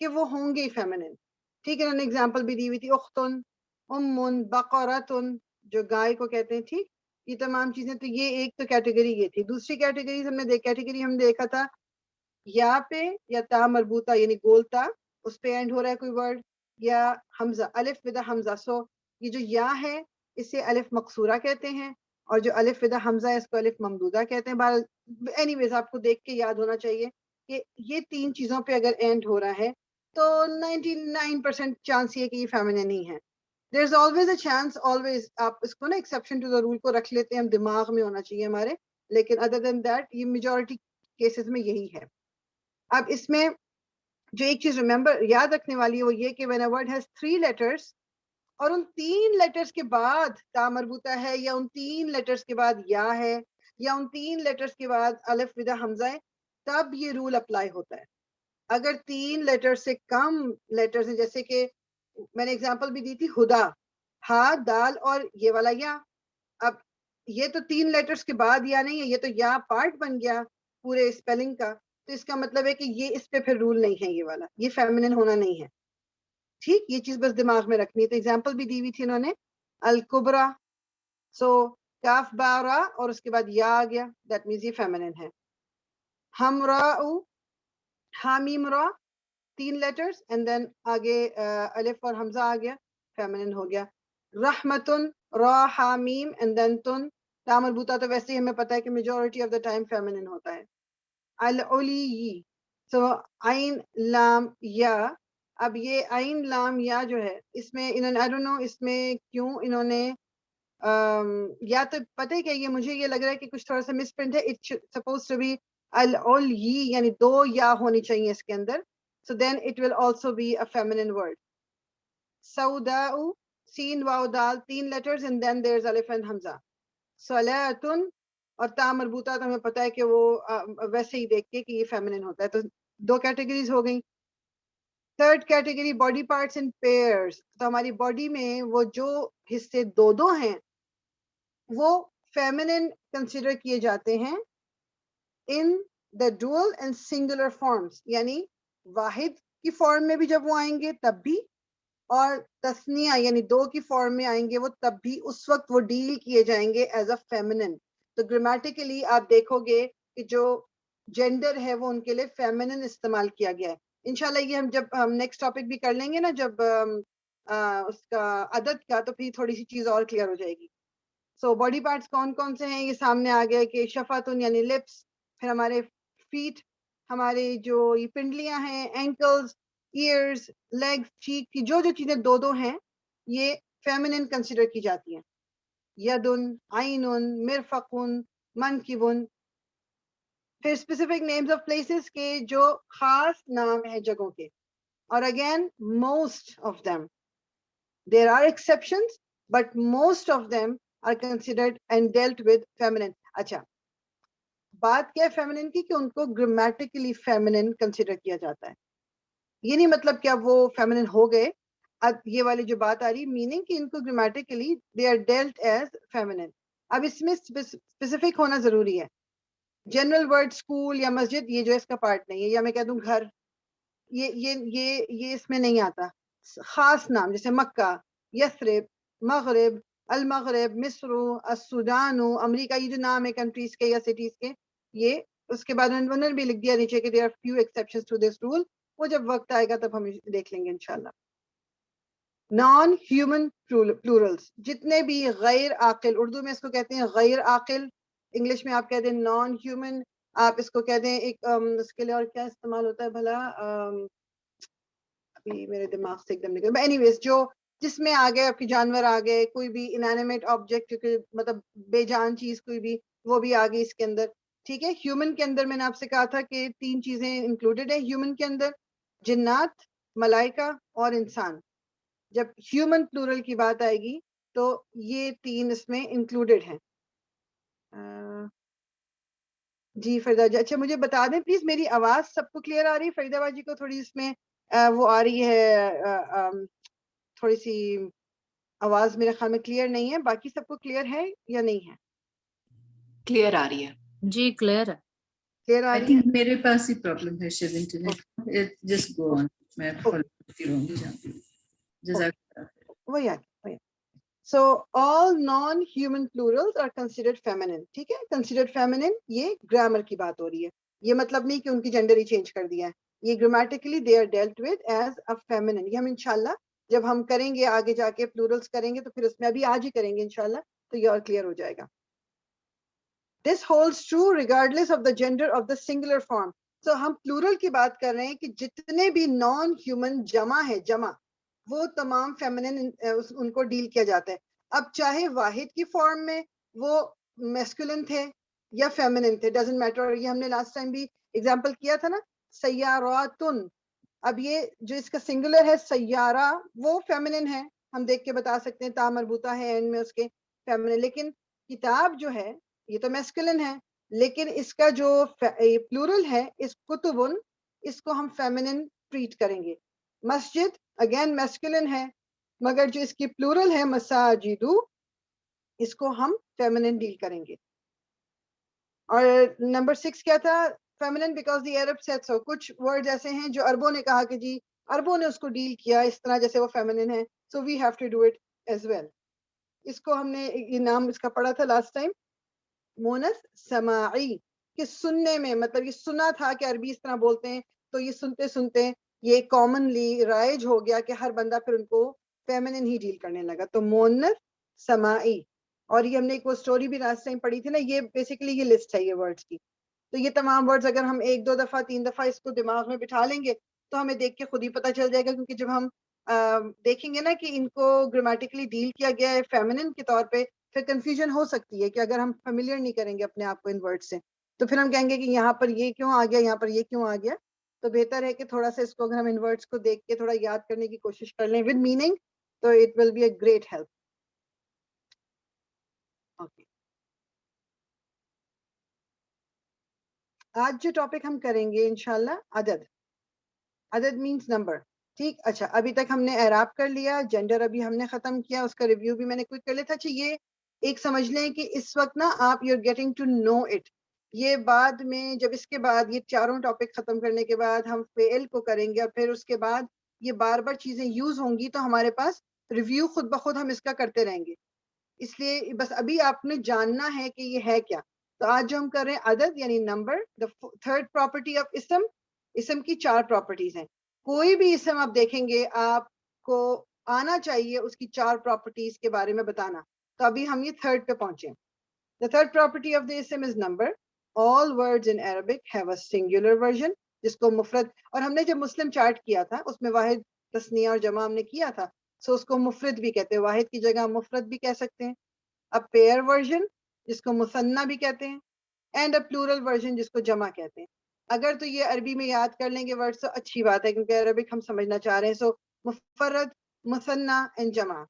کہ وہ ہوں گے فیمنن. ٹھیک ہے, انہوں نے اگزامپل بھی دی ہوئی تھی, اختن, امن, بقراتن جو گائے کو کہتے ہیں. ٹھیک, یہ تمام چیزیں. تو یہ ایک تو کیٹیگری یہ تھی. دوسری کیٹیگری ہم نے دیکھا تھا یا پہ یا تا مربوطہ یعنی گولتا, اس پہ اینڈ ہو رہا ہے کوئی ورڈ, یا حمزہ الف ودا حمزہ. سو یہ جو یا ہے اسے الف مقصورہ کہتے ہیں, اور جو الف ودا حمزہ ہے اس کو الف ممدودہ کہتے ہیں. اینی ویز آپ کو دیکھ کے یاد ہونا چاہیے کہ یہ 3 چیزوں پہ اگر اینڈ ہو رہا ہے تو 99% چانس یہ کہ یہ فیمنن نہیں ہے. There is always a chance, always. آپ اس کو نا ایکسیپشن ٹو دا رول کو رکھ لیتے ہیں, ہم دماغ میں ہونا چاہیے ہمارے, لیکن ادر دین دیٹ یہ میجورٹی کیسز میں یہی ہے. اب اس میں جو ایک چیز ریمبر یاد رکھنے والی ہے وہ یہ کہ when a word has 3 letters اور ان 3 لیٹرز کے بعد تا مربوطہ ہے, یا ان 3 لیٹرز کے بعد یا ہے, یا ان 3 لیٹرز کے بعد الف ودا حمزہ ہے, تب یہ رول اپلائی ہوتا ہے. اگر 3 لیٹر سے کم لیٹرز ہیں, جیسے کہ میں نے اگزامپل بھی دی تھی ہدا, ہا دال اور یہ والا یا. اب یہ تو 3 لیٹرز کے بعد یا نہیں ہے, یہ تو یا پارٹ بن گیا پورے اسپیلنگ کا. تو اس کا مطلب ہے کہ یہ اس پہ پھر رول نہیں ہے, یہ والا یہ فیمنن ہونا نہیں ہے. ٹھیک, یہ چیز بس دماغ میں رکھنی ہے. تو اگزامپل بھی دی ہوئی تھی انہوں نے, الکبرا, سو کاف بارا اور اس کے بعد یا آ گیا, دیٹ مینز یہ فیمنن ہے. ہمراء, حامیم را, 3 لیٹرز اینڈ دین آگے الف اور حمزہ آ گیا, فیمنن ہو گیا. رحمتن, را حامیم اینڈ دین تن, تا مربوطہ تو ویسے ہی ہمیں پتہ ہے کہ majority of the time feminine ہوتا ہے. العلی, سو عین لام یا. اب یہ عین لام یا جو ہے اس میں انہوں نے I don't know اس میں کیوں انہوں نے یا تو پتہ ہے کہ یہ مجھے یہ لگ رہا ہے کہ کچھ تھوڑا سا مس پرنٹ ہے. اٹ سپوز ٹو بی العلی, یعنی 2 یا ہونی چاہیے اس کے اندر. So then it will also be a feminine word. سوداء, سین واو دال, 3 لیٹرز اینڈ دین دیر از الف اینڈ حمزہ. صلاۃن اور تا مربوطہ تو ہمیں پتہ ہے کہ وہ ویسے ہی دیکھ کے کہ یہ فیمنن ہوتا ہے. تو 2 کیٹیگریز ہو گئیں. Third category body parts in pairs. تو ہماری باڈی میں وہ جو حصے 2 ہیں وہ فیمنن کنسیڈر کیے جاتے ہیں in the dual and singular forms, یعنی واحد کی فارم میں بھی جب وہ آئیں گے تب بھی, اور تثنیہ یعنی 2 کی فارم میں آئیں گے وہ تب بھی, اس وقت وہ ڈیل کیے جائیں گے ایز اے فیمنن. تو گرامیٹیکلی آپ دیکھو گے کہ جو جینڈر ہے وہ ان کے لیے فیمنن استعمال کیا گیا ہے. انشاءاللہ یہ ہم نیکسٹ ٹاپک بھی کر لیں گے نا جب اس کا عدد کا, تو پھر تھوڑی سی چیز اور کلیئر ہو جائے گی. سو باڈی پارٹس کون کون سے ہیں یہ سامنے آ گیا کہ شفتن یعنی لپس, پھر ہمارے فیٹ, ہمارے جو یہ پنڈلیاں ہیں, اینکلز, ایئرز, لیگز, چیک کی جو چیزیں 2 ہیں یہ فیمنن کنسیڈر کی جاتی ہیں. یدن, عینن, مرفقن, منکبن. پھر اسپیسیفک نیمز آف پلیسز کے جو خاص نام ہیں جگہوں کے, اور again most of them, there are exceptions but most of them are considered and dealt with feminine. اچھا, بات کیا ہے فیمنن کی کہ ان کو گرامیٹیکلی فیمنن کنسیڈر کیا جاتا ہے. یہ نہیں مطلب کہ اب وہ فیمنن ہو گئے. اب یہ والی جو بات آ رہی میننگ کہ ان کو grammatically they are dealt as feminine. اب اس میں اسپیسیفک ہونا ضروری ہے. جنرل ورڈ اسکول یا مسجد یہ جو اس کا پارٹ نہیں ہے, یا میں کہہ دوں گھر, یہ اس میں نہیں آتا. خاص نام جیسے مکہ, یثرب, مغرب, المغرب, مصر, السودان, امریکہ, یہ جو نام ہے کنٹریز کے یا سٹیز کے, یہ اس کے بعد انہوں نے بھی لکھ دیا نیچے کہ there are few exceptions to this rule. وہ جب وقت آئے گا تب ہم دیکھ لیں گے انشاءاللہ. نان ہیومن پلورلز, جتنے بھی غیر عاقل, اردو میں اس کو کہتے ہیں غیر عاقل, انگلش میں آپ کہتے ہیں نان ہیومن, آپ اس کو کہتے ہیں ایک اس کے لیے اور کیا استعمال ہوتا ہے بھلا, ابھی میرے دماغ سے ایک دم نکل. اینی ویز جو جس میں آ گئے آپ کے جانور آ گئے, کوئی بھی انانیمیٹ آبجیکٹ مطلب بے جان چیز کوئی بھی, وہ بھی آ گئی اس کے اندر. ٹھیک ہے, ہیومن کے اندر میں نے آپ سے کہا تھا کہ 3 چیزیں انکلوڈیڈ ہیں ہیومن کے اندر, جنات, ملائکہ اور انسان. جب ہیومن پلورل کی بات آئے گی تو یہ 3 اس میں انکلوڈیڈ ہیں. جی فریدہ جی, اچھا مجھے بتا دیں پلیز, میری آواز سب کو کلیئر آ رہی ہے؟ فریدہ آباد جی کو تھوڑی اس میں وہ آ رہی ہے, تھوڑی سی آواز میرے خیال میں کلیئر نہیں ہے. باقی سب کو کلیئر ہے یا نہیں ہے؟ کلیئر آ رہی ہے. جی کلیئر ہے. کلیئر آ I رہی think ہے. میرے پاس ہی پرابلم ہے شاید انٹرنیٹ. جسٹ گو آن, میں فالو کرتی رہوں گی جہاں پہ. جزاک اللہ خیر. وہی آ گیا. So all non-human plurals are considered feminine. ٹھیک ہے, considered feminine, یہ گرامر کی بات ہو رہی ہے. یہ مطلب نہیں کہ ان کی جینڈر ہی چینج کر دیا ہے. یہ grammatically they are dealt with as a feminine. یہ ہم انشاءاللہ جب ہم کریں گے آگے جا کے plurals کریں گے تو پھر اس میں ابھی آج ہی کریں گے انشاءاللہ, تو یہ اور کلیئر ہو جائے گا. This holds true regardless of the gender of the singular form. So ہم plural کی بات کر رہے ہیں کہ جتنے بھی non-human جمع ہے, جمع وہ تمام فیمنن ان کو ڈیل کیا جاتا ہے. اب چاہے واحد کی فارم میں وہ میسکولن تھے یا فیمنن تھے, ڈزنٹ میٹر. یہ ہم نے لاسٹ ٹائم بھی ایگزامپل کیا تھا نا, سیاراتن. اب یہ جو اس کا سنگولر ہے سیارہ, وہ فیمنن ہے, ہم دیکھ کے بتا سکتے ہیں, تا مربوطہ ہے اینڈ میں اس کے فیمنن. لیکن کتاب جو ہے یہ تو میسکولن ہے, لیکن اس کا جو پلورل ہے اس کتبن, اس کو ہم فیمنن ٹریٹ کریں گے. مسجد اگین میسکولن ہے, مگر جو اس کی پلورل ہے مساجدو, اس کو ہم فیمنن ڈیل کریں گے. اور نمبر 6 کیا تھا؟ Feminine because the Arab set. So کچھ ورڈ ایسے ہیں جو عربوں نے کہا کہ جی عربوں نے اس کو ڈیل کیا اس طرح جیسے وہ فیمنن ہے, so we have to do it as well. اس کو ہم نے یہ نام اس کا پڑھا تھا لاسٹ ٹائم, مونس سماعی, کہ سننے میں, مطلب یہ سنا تھا کہ عربی اس طرح بولتے ہیں, تو یہ سنتے سنتے یہ کامنلی رائج ہو گیا کہ ہر بندہ پھر ان کو فیمنن ہی ڈیل کرنے لگا. تو مونس سماعی. اور یہ ہم نے ایک وہ اسٹوری بھی لاسٹ ٹائم پڑھی تھی نا, یہ بیسیکلی یہ لسٹ ہے یہ ورڈز کی. تو یہ تمام ورڈز اگر ہم 1-2 دفعہ 3 دفعہ اس کو دماغ میں بٹھا لیں گے تو ہمیں دیکھ کے خود ہی پتہ چل جائے گا. کیونکہ جب ہم دیکھیں گے نا کہ ان کو گرامیٹیکلی ڈیل کیا گیا ہے فیمنن کے طور پہ, پھر کنفیوژن ہو سکتی ہے کہ اگر ہم فیملیئر نہیں کریں گے اپنے آپ کو ان ورڈ سے, تو پھر ہم کہیں گے کہ یہاں پر یہ کیوں آ گیا, یہاں پر یہ کیوں آ گیا. تو بہتر ہے کہ تھوڑا سا اس کو اگر ہم ان ورڈس کو دیکھ کے تھوڑا یاد کرنے کی کوشش کر لیں ود میننگ, تو it will be a great help. Okay, آج جو ٹاپک ہم کریں گے انشاءاللہ عدد. عدد مینس نمبر. ٹھیک, اچھا ابھی تک ہم نے اعراب کر لیا, جینڈر ابھی ہم نے ختم کیا, اس کا ریویو بھی میں نے کوئک کر لیا تھا. اچھا یہ ایک سمجھ لیں کہ اس وقت نا آپ you are getting to know it. یہ بعد میں جب اس کے بعد یہ چاروں ٹاپک ختم کرنے کے بعد ہم فعل کو کریں گے, اور پھر اس کے بعد یہ بار بار چیزیں یوز ہوں گی, تو ہمارے پاس ریویو خود بخود ہم اس کا کرتے رہیں گے. اس لیے بس ابھی آپ نے جاننا ہے کہ یہ ہے کیا. تو آج جو ہم کر رہے ہیں عدد یعنی number. The third property of اسم. اسم کی 4 پراپرٹیز ہیں. کوئی بھی اسم آپ دیکھیں گے آپ کو آنا چاہیے اس کی 4 پراپرٹیز کے بارے میں بتانا. تو ابھی ہم یہ تھرڈ پہ پہنچے. The third property of the ism is number. All words in Arabic have a singular version, جس کو مفرد, اور ہم نے جب مسلم چارٹ کیا تھا اس میں واحد, تثنیہ اور جمع ہم نے کیا تھا, سو اس کو مفرد بھی کہتے ہیں, واحد کی جگہ مفرد بھی کہہ سکتے ہیں. A pair version جس کو مثنیٰ بھی کہتے ہیں, and a plural version جس کو جمع کہتے ہیں. اگر تو یہ عربی میں یاد کر لیں گے ورڈ تو اچھی بات ہے, کیونکہ عربک ہم سمجھنا چاہ رہے ہیں. سو مفرد, مثنیٰ and جمع.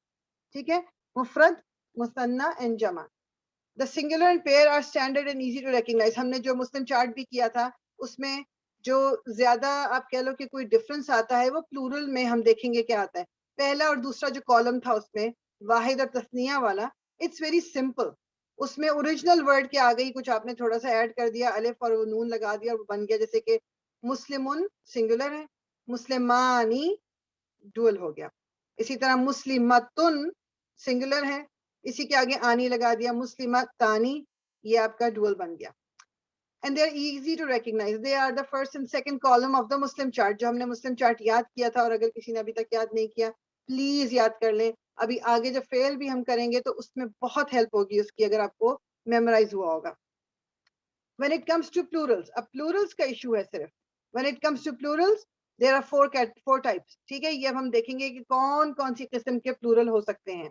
ٹھیک ہے, مفرد, مثنیٰ and جمع. The singular and pair are standard and easy to recognize. ہم نے جو مسلم چارٹ بھی کیا تھا اس میں جو زیادہ آپ کہہ لو کہ کوئی ڈفرنس آتا ہے وہ پلورل میں ہم دیکھیں گے کیا آتا ہے. پہلا اور دوسرا جو کالم تھا اس میں واحد اور تثنیہ والا, اٹس ویری سمپل. اس میں اوریجنل ورڈ کے آ گئی, کچھ آپ نے تھوڑا سا ایڈ کر دیا, الف اور نون لگا دیا, وہ بن گیا. جیسے کہ مسلمن سنگولر ہے, مسلمانی ڈوئل ہو گیا. اسی طرح مسلمتن سنگولر ہے, اسی کے آگے آنی لگا دیا, مسلمتانی, یہ آپ کا ڈوئل بن گیا. And they are easy to recognize. They are the first and second column of the Muslim chart. جو ہم نے مسلم چارٹ یاد کیا تھا, اور اگر کسی نے ابھی تک یاد نہیں کیا پلیز یاد کر لیں. ابھی آگے جب فعل بھی ہم کریں گے تو اس میں بہت ہیلپ ہوگی اس کی, اگر آپ کو میمورائز ہوا ہوگا. When it comes to plurals, اب plurals کا ایشو ہے صرف. When it comes to plurals, there are four types. ٹھیک ہے, یہ اب ہم دیکھیں گے کہ کون کون سی قسم کے پلورل ہو سکتے ہیں.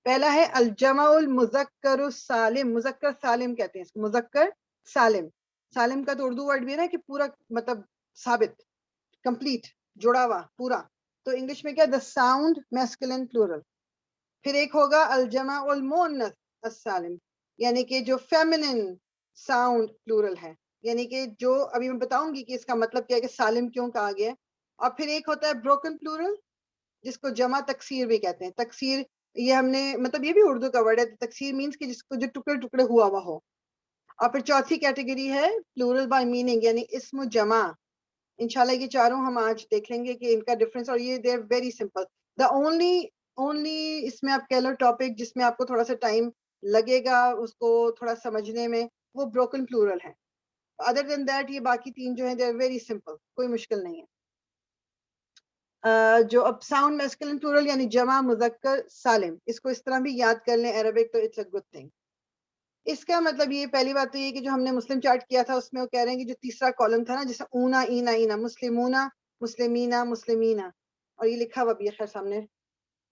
پہلا ہے الجمع المذکر السالم. مذکر سالم کہتے ہیں اس کو, مذکر سالم. سالم کا تو اردو ورڈ بھی ہے نا کہ پورا مطلب ثابت, کمپلیٹ, جڑا ہوا پورا. تو انگلش میں کیا, دا ساؤنڈ میسکولن پلورل. پھر ایک ہوگا الجمع المؤنث السالم, یعنی کہ جو فیمنن ساؤنڈ پلورل ہے, یعنی کہ جو ابھی میں بتاؤں گی کہ اس کا مطلب کیا ہے کہ سالم کیوں کہا گیا ہے. اور پھر ایک ہوتا ہے بروکن پلورل, جس کو جمع تکسیر بھی کہتے ہیں. تکسیر یہ ہم نے مطلب یہ بھی اردو کا ورڈ ہے. تکسیر مینس کہ جس کو جو ٹکڑے ٹکڑے ہوا ہوا ہو. اور پھر چوتھی کیٹیگری ہے پلورل بائی میننگ, یعنی اسم و جمع. انشاءاللہ یہ چاروں ہم آج دیکھ لیں گے کہ ان کا ڈفرنس, اور یہ they very simple. The only اس میں آپ کہہ لو ٹاپک جس میں آپ کو تھوڑا سا ٹائم لگے گا اس کو تھوڑا سمجھنے میں, وہ بروکن پلورل ہے. ادر دین دیٹ یہ باقی تین جو ہیں دے ویری سمپل, کوئی مشکل نہیں ہے. جو اب ساؤنڈ میسکولن پلورل یعنی جمع مذکر سالم, اس کو اس طرح بھی یاد کر لیں عربک, تو اٹس اے گڈ تھنگ. اس کا مطلب یہ پہلی بات تو یہ کہ جو ہم نے مسلم چارٹ کیا تھا اس میں وہ کہہ رہے ہیں کہ جو تیسرا کالم تھا نا, جیسے اونا اینا اینا, مسلمونا مسلمینا مسلمینا, اور یہ لکھا ہوا بھی ہے خیر سامنے.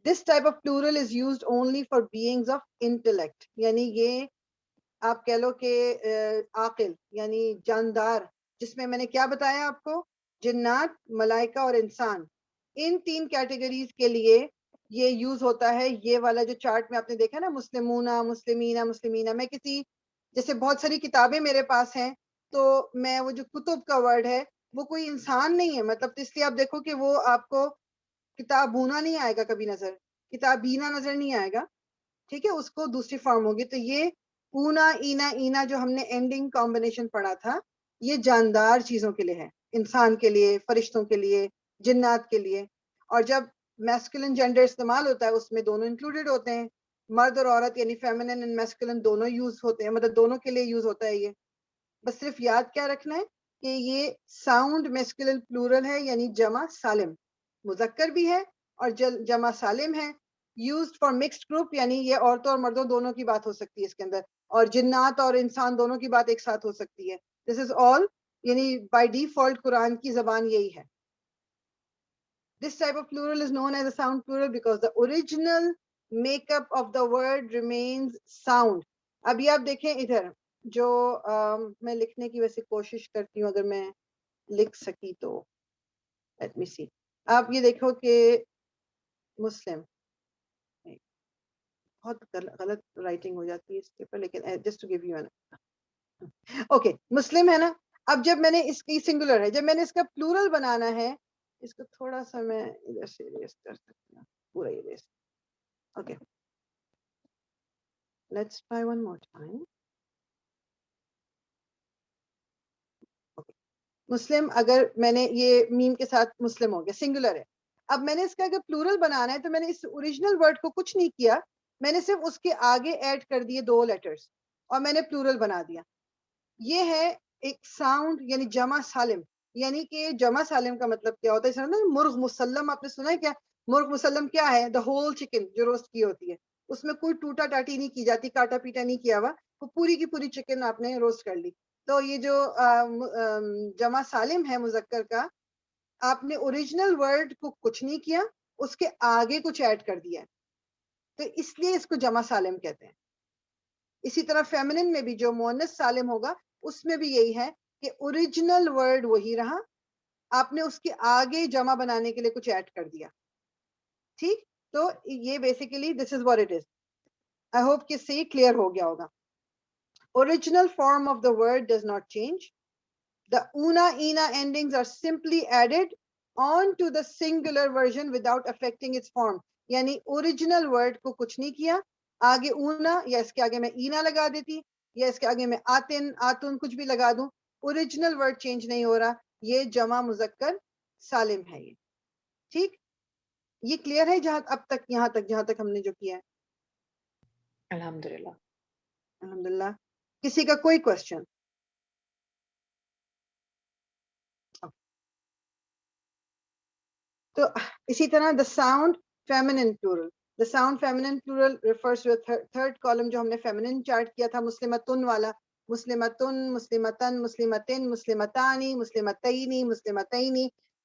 This type of plural is used only for beings of intellect, یعنی یہ آپ کہہ لو کہ عاقل یعنی جاندار, جس میں نے کیا بتایا آپ کو, جنات, ملائکہ اور انسان. ان تین کیٹیگریز کے لیے یہ یوز ہوتا ہے. یہ والا جو چارٹ میں آپ نے دیکھا نا, مسلمونا مسلمینا مسلمینا, میں کسی جیسے بہت ساری کتابیں میرے پاس ہیں تو میں وہ جو کتب کا ورڈ ہے وہ کوئی انسان نہیں ہے, مطلب اس لیے آپ دیکھو کہ وہ آپ کو کتابونا نہیں آئے گا کبھی نظر, کتابینا نظر نہیں آئے گا. ٹھیک ہے, اس کو دوسری فارم ہوگی. تو یہ اونا اینا اینا جو ہم نے اینڈنگ کمبینیشن پڑھا تھا, یہ جاندار چیزوں کے لیے ہے, انسان کے لیے, فرشتوں کے لیے, جنات کے لیے. اور جب میسکولن جینڈر استعمال ہوتا ہے اس میں دونوں انکلوڈیڈ ہوتے ہیں, مرد اور عورت, یعنی فیمنن اینڈ میسکولن دونوں یوز ہوتے ہیں, مطلب دونوں کے لیے یوز ہوتا ہے یہ. بس صرف یاد کیا رکھنا ہے کہ یہ ساؤنڈ میسکولن پلورل ہے, یعنی جمع سالم, مذکر بھی ہے اور جمع سالم ہے. یوزڈ فار مکسڈ گروپ, یعنی یہ عورتوں اور مردوں دونوں کی بات ہو سکتی ہے اس کے اندر, اور جنات اور انسان دونوں کی بات ایک ساتھ ہو سکتی ہے. دس از آل, یعنی بائی ڈیفالٹ قرآن کی زبان یہی ہے. This type of plural is known as a sound plural because the original makeup of the word remains sound. ابھی آپ دیکھیں ادھر جو میں لکھنے کی ویسے کوشش کرتی ہوں, اگر میں لکھ سکی تو let me see. آپ یہ دیکھو کہ مسلم, بہت غلط رائٹنگ ہو جاتی ہے اس کے اوپر, لیکن just to give you an okay, مسلم ہے نا. اب جب میں نے اس کی سنگولر ہے, جب میں نے اس کا پلورل بنانا ہے, اس کو تھوڑا سا میں ادھر سے اریز کر سکتی ہوں, پورا اریز. Okay, let's try one more time. Muslim, اگر میں نے یہ میم کے ساتھ مسلم ہو گیا, سنگولر ہے. اب میں نے اس کا اگر پلورل بنانا ہے تو میں نے اس اوریجنل ورڈ کو کچھ نہیں کیا, میں نے صرف اس کے آگے ایڈ کر دیے 2 لیٹرز اور میں نے پلورل بنا دیا. یہ ہے ایک ساؤنڈ, یعنی جمع سالم. یعنی کہ جمع سالم کا مطلب کیا ہوتا ہے, مرغ مسلم, آپ نے سنا ہے کیا؟ مرغ مسلم کیا ہے؟ دا ہول چکن جو روسٹ کی ہوتی ہے, اس میں کوئی ٹوٹا ٹاٹی نہیں کی جاتی, کاٹا پیٹا نہیں کیا ہوا, وہ پوری کی پوری چکن آپ نے روسٹ کر لی. تو یہ جو جمع سالم ہے مذکر کا, آپ نے اوریجنل ورڈ کو کچھ نہیں کیا, اس کے آگے کچھ ایڈ کر دیا, تو اس لیے اس کو جمع سالم کہتے ہیں. اسی طرح فیمنن میں بھی جو مؤنث سالم ہوگا اس میں بھی یہی ہے کہ اوریجنل ورڈ وہی رہا, آپ نے اس کے آگے جمع بنانے کے لیے کچھ ایڈ کر دیا. ٹھیک, تو یہ basically this is what it is. I hope کہ سے کلیئر ہو گیا ہوگا. Original form of the word does not change. The اونا اینا endings are simply added on to the singular version without affecting its form. یعنی اوریجنل ورڈ کو کچھ نہیں کیا, آگے اونا یا اس کے آگے میں اینا لگا دیتی, یا اس کے آگے میں آتن آتن کچھ بھی لگا دوں, اوریجنل ورڈ چینج نہیں ہو رہا. یہ جمع مذکر سالم ہے یہ. ٹھیک, یہ کلیئر ہے جہاں اب تک, یہاں تک جہاں تک ہم نے جو کیا ہے؟ الحمدللہ. الحمدللہ. کسی کا کوئی کوشچن؟ تو اسی طرح the sound feminine plural. The sound feminine plural refers to a third column جو ہم نے feminine چارٹ کیا تھا, مسلمتن والا. مسلمتن, مسلمتن, مسلمتن, مسلمتانی, مسلمتینی, مسلمتینی.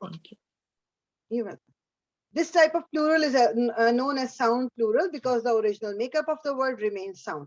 Thank you. You're welcome. This type of plural is known as sound plural because the original makeup of the word remains sound.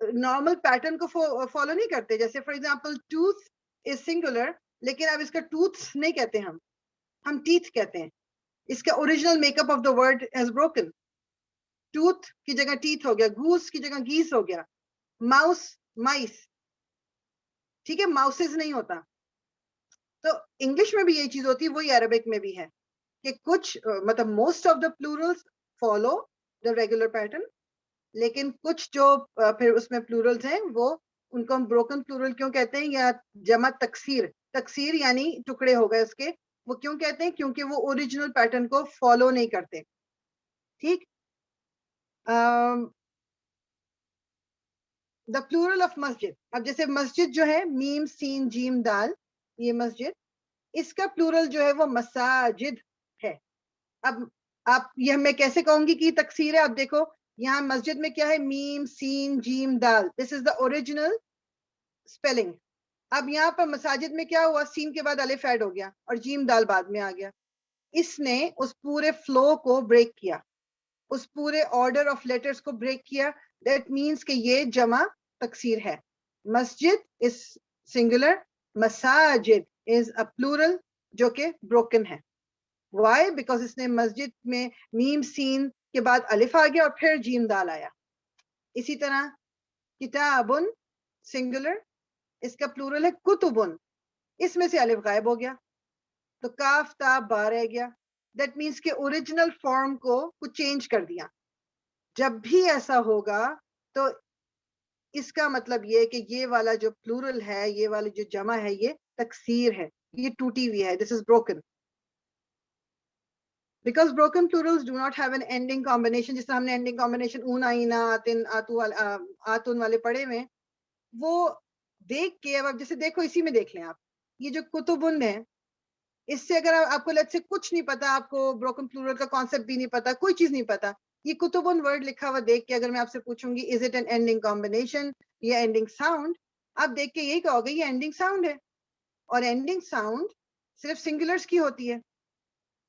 Normal pattern کو فالو نہیں کرتے. جیسے for example tooth is singular, لیکن اب اس کا ٹوتھ نہیں کہتے, ہم ٹیتھ کہتے ہیں. اس کا original make up of the word has broken. Tooth کی جگہ ٹیتھ ہو گیا, گوس کی جگہ گیس ہو گیا, ماؤس مائس, ٹھیک ہے, ماؤسز نہیں ہوتا. تو انگلش میں بھی یہ چیز ہوتی ہے, وہی عربک میں بھی ہے کہ کچھ مطلب most of the plurals follow the regular pattern, لیکن کچھ جو پھر اس میں پلورلز ہیں وہ ان کو ہم بروکن پلورل کیوں کہتے ہیں, یا جمع تکسیر, تکسیر یعنی ٹکڑے ہو گئے اس کے, وہ کیوں کہتے ہیں, کیونکہ وہ اوریجنل پیٹرن کو فالو نہیں کرتے. ٹھیک. دا پلورل آف مسجد, اب جیسے مسجد جو ہے میم سین جیم دال, یہ مسجد, اس کا پلورل جو ہے وہ مساجد ہے. اب آپ یہ میں کیسے کہوں گی کہ یہ تکسیر ہے؟ اب دیکھو یہاں مسجد میں کیا ہے, میم سین جیم دال, دس از دا اوریجنل اسپیلنگ. اب یہاں پر مساجد میں کیا ہوا, سین کے بعد الف ایڈ ہو گیا اور جیم دال بعد میں آ گیا. اس نے اس پورے فلو کو بریک کیا, اس پورے آرڈر آف لیٹرز کو بریک کیا. دیٹ مینس کہ یہ جمع تکسیر ہے. مسجد از سنگولر, مساجد از اے پلورل جو کہ بروکن ہے. وائی؟ بیکاز اس نے مسجد میں میم سین کے بعد الف آ گیا اور پھر جیم دال آیا. اسی طرح کتابن سنگولر, اس کا پلورل ہے کتبن, اس میں سے الف غائب ہو گیا تو کاف تا با رہ گیا. دیٹ مینس کہ اوریجنل فارم کو کچھ چینج کر دیا. جب بھی ایسا ہوگا تو اس کا مطلب یہ کہ یہ والا جو پلورل ہے, یہ والی جو جمع ہے, یہ تکسیر ہے, یہ ٹوٹی ہوئی ہے. This is broken. Because broken plurals do not have an ending combination, جس طرح ہم نے ending combination اون آئینہ آتن آتون والے پڑھے ہوئے, وہ دیکھ کے اب جیسے دیکھو اسی میں دیکھ لیں آپ, یہ جو کتبن ہے, اس سے اگر آپ کو لیٹ سے کچھ نہیں پتا, آپ کو broken plural کا کانسیپٹ بھی نہیں پتا, کوئی چیز نہیں پتا, یہ کتبن ورڈ لکھا ہوا دیکھ کے اگر میں آپ سے پوچھوں گی is it an ending combination یا ending sound, آپ دیکھ کے یہی کہو گے یہ ending sound ہے. اور ending sound صرف سنگولرز کی ہوتی ہے.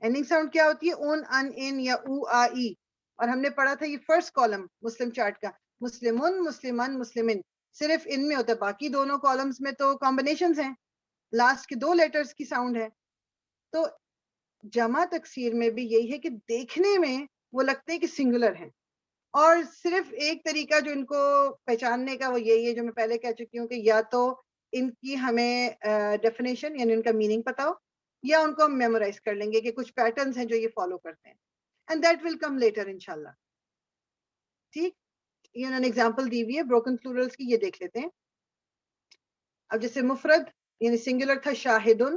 اینڈنگ ساؤنڈ کیا ہوتی ہے, اون ان ان یا او آ ای. اور ہم نے پڑھا تھا یہ فرسٹ کالم مسلم چارٹ کا, مسلمن مسلمان مسلمن, صرف ان میں ہوتا ہے. باقی دونوں کالمز میں تو کمبینیشنز ہیں, لاسٹ کے 2 لیٹرز کی ساؤنڈ ہے. تو جمع تکسیر میں بھی یہی ہے کہ دیکھنے میں وہ لگتے ہیں کہ سنگولر ہیں, اور صرف ایک طریقہ جو ان کو پہچاننے کا وہ یہی ہے جو میں پہلے کہہ چکی ہوں کہ یا تو ان کی ہمیں ڈیفینیشن یعنی ان کا میننگ پتا ہو, یا ان کو ہم میمورائز کر لیں گے کہ کچھ پیٹرنز ہیں جو یہ فالو کرتے ہیں, and that will come later انشاءاللہ. ٹھیک. یہ انہوں نے ایگزامپل دی ہوئی ہے بروکن پلورلز کی, یہ دیکھ لیتے ہیں. اب جیسے مفرد یعنی سنگولر تھا شاہدن,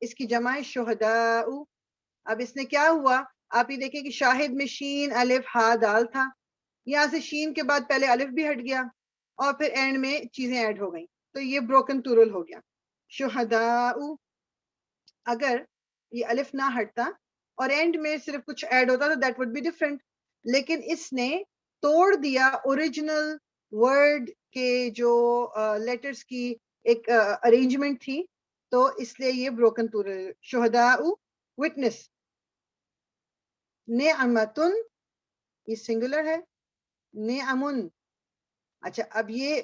اس کی جمع ہے شہداء. اب اس نے کیا ہوا, آپ یہ دیکھیں کہ شاہد میں شین الف ہا دال تھا, یہاں سے شین کے بعد پہلے الف بھی ہٹ گیا اور پھر اینڈ میں چیزیں ایڈ ہو گئیں, تو یہ بروکن پلورل ہو گیا شہداء. اگر یہ الف نہ ہٹتا اور اینڈ میں صرف کچھ ایڈ ہوتا تو دیٹ وڈ بی ڈفرنٹ, لیکن اس نے توڑ دیا اوریجنل ورڈ کے جو لیٹرز کی ایک ارینجمنٹ تھی, تو اس لیے یہ بروکن پلورل. شہداء وٹنس. نعمتن یہ سنگولر ہے, نعمن. اچھا اب یہ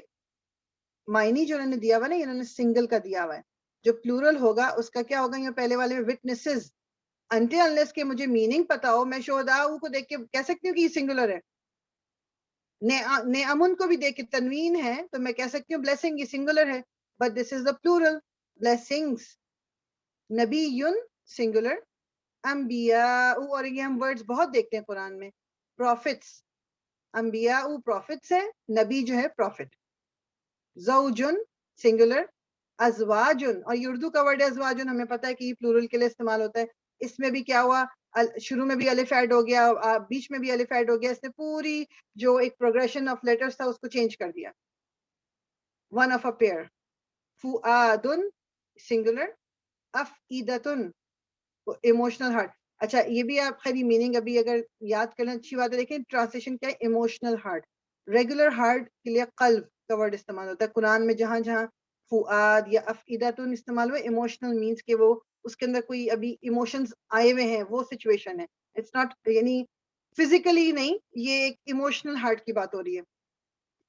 معنی جو انہوں نے دیا ہوا نا, انہوں نے سنگل کا دیا ہوا ہے, جو پلورل ہوگا اس کا کیا ہوگا, یہ پہلے والے وٹنسز. انٹل انلیس کہ مجھے میننگ پتا ہو, میں شہداء کو دیکھ کے کہہ سکتی ہوں کہ یہ سنگولر ہے. نعمن کو بھی دیکھ کے تنوین ہے تو میں کہہ سکتی ہوں بلیسنگ یہ سنگولر ہے, but this is the plural blessings. نبیٌ سنگولر, انبیاء, اور یہ ہم ورڈز بہت دیکھتے ہیں قرآن میں, پروفٹس. انبیاء پروفٹس ہے, نبی جو ہے پروفٹ. زوجن سنگولر, ازواجن, اور یہ اردو کا ورڈ ہے ازواجن, ہمیں پتہ ہے کہ یہ پلورل کے لیے استعمال ہوتا ہے. اس میں بھی کیا ہوا, شروع میں بھی الف ایڈ ہو گیا, بیچ میں بھی الف ایڈ ہو گیا, اس نے پوری جو ایک پروگریشن آف لیٹرز تھا اس کو چینج کر دیا. One of a pair. فؤادن سنگولر, افئدتن ایموشنل ہارٹ. اچھا یہ بھی آپ خیری میننگ ابھی اگر یاد کرنا اچھی بات ہے, دیکھیں ٹرانسلیشن کیا ہے, ایموشنل ہارٹ. ریگولر ہارٹ کے لیے قلب کا ورڈ استعمال ہوتا ہے قرآن میں, جہاں جہاں فؤاد یا افئدتن استعمال ہوا, ایموشنل مینس کہ وہ اس کے اندر کوئی ابھی ایموشنز آئے ہوئے ہیں, وہ سچویشن ہے. اٹس ناٹ یعنی فزیکلی نہیں, یہ ایک ایموشنل ہارٹ کی بات ہو رہی ہے.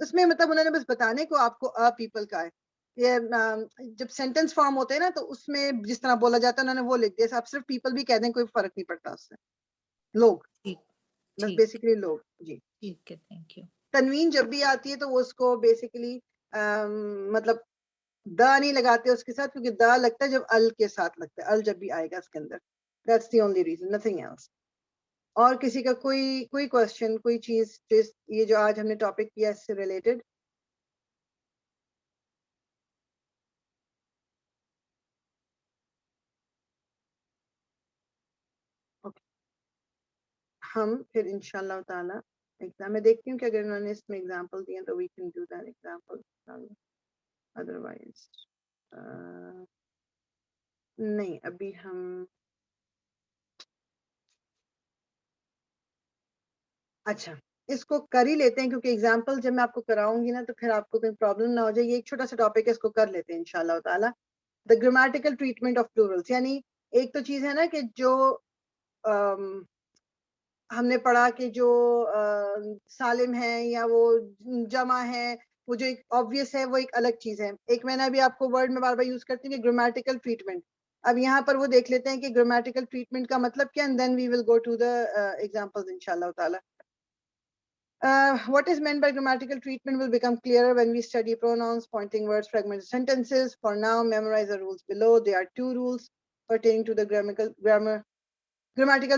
اس میں مطلب انہوں نے بس بتانے کو آپ کو پیپل کا ہے. یہ جب سینٹینس فارم ہوتے ہیں نا تو اس میں جس طرح بولا جاتا ہے انہوں نے وہ لکھ دیا. آپ صرف پیپل بھی کہہ دیں کوئی فرق نہیں پڑتا اس سے. لوگ ٹھیک بس ٹھیک بیسیکلی لوگ. جی ٹھیک ہے، تھینک یو. تنوین جب بھی آتی ہے تو وہ اس کو بیسیکلی مطلب دا نہیں لگاتے اس کے ساتھ, کیونکہ دا لگتا ہے جب ال کے ساتھ لگتا ہے, ال جب بھی آئے گا اس کے اندر. That's the only reason, nothing else. اور کسی کا کوئی کوشچن, کوئی چیز یہ جو آج ہم نے ٹاپک کیا اس سے ریلیٹڈ؟ ہم پھر انشاءاللہ تعالی ایگزام میں دیکھتی ہوں کہ اگر انہوں نے اس میں ایگزامپل دیے تو we can do that example. Otherwise نہیں, ابھی ہم اچھا اس کو کر ہی لیتے ہیں, کیونکہ ایگزامپل جب میں آپ کو کراؤں گی نا تو پھر آپ کو کوئی پرابلم نہ ہو جائے. یہ ایک چھوٹا سا ٹاپک ہے, اس کو کر لیتے ہیں انشاءاللہ تعالی. دا گرامیٹیکل ٹریٹمنٹ آف پلورلس, یعنی ایک تو چیز ہے نا کہ جو ہم نے پڑھا کہ جو سالم ہے یا وہ جمع ہے, وہ جو ایک آبویس ہے وہ ایک الگ چیز ہے. ایک میں نے ابھی آپ کو ورڈ میں بار بار یوز کرتی ہوں کہ گرامیٹیکل ٹریٹمنٹ. اب یہاں پر وہ دیکھ لیتے ہیں کہ گرامیٹیکل ٹریٹمنٹ کا مطلب کیا, and then we will go to the examples انشاءاللہ تعالی. What is meant by grammatical treatment will become clearer when we study pronouns, pointing words, fragmented sentences. For now, memorize the rules below. There are 2 rules pertaining to the grammatical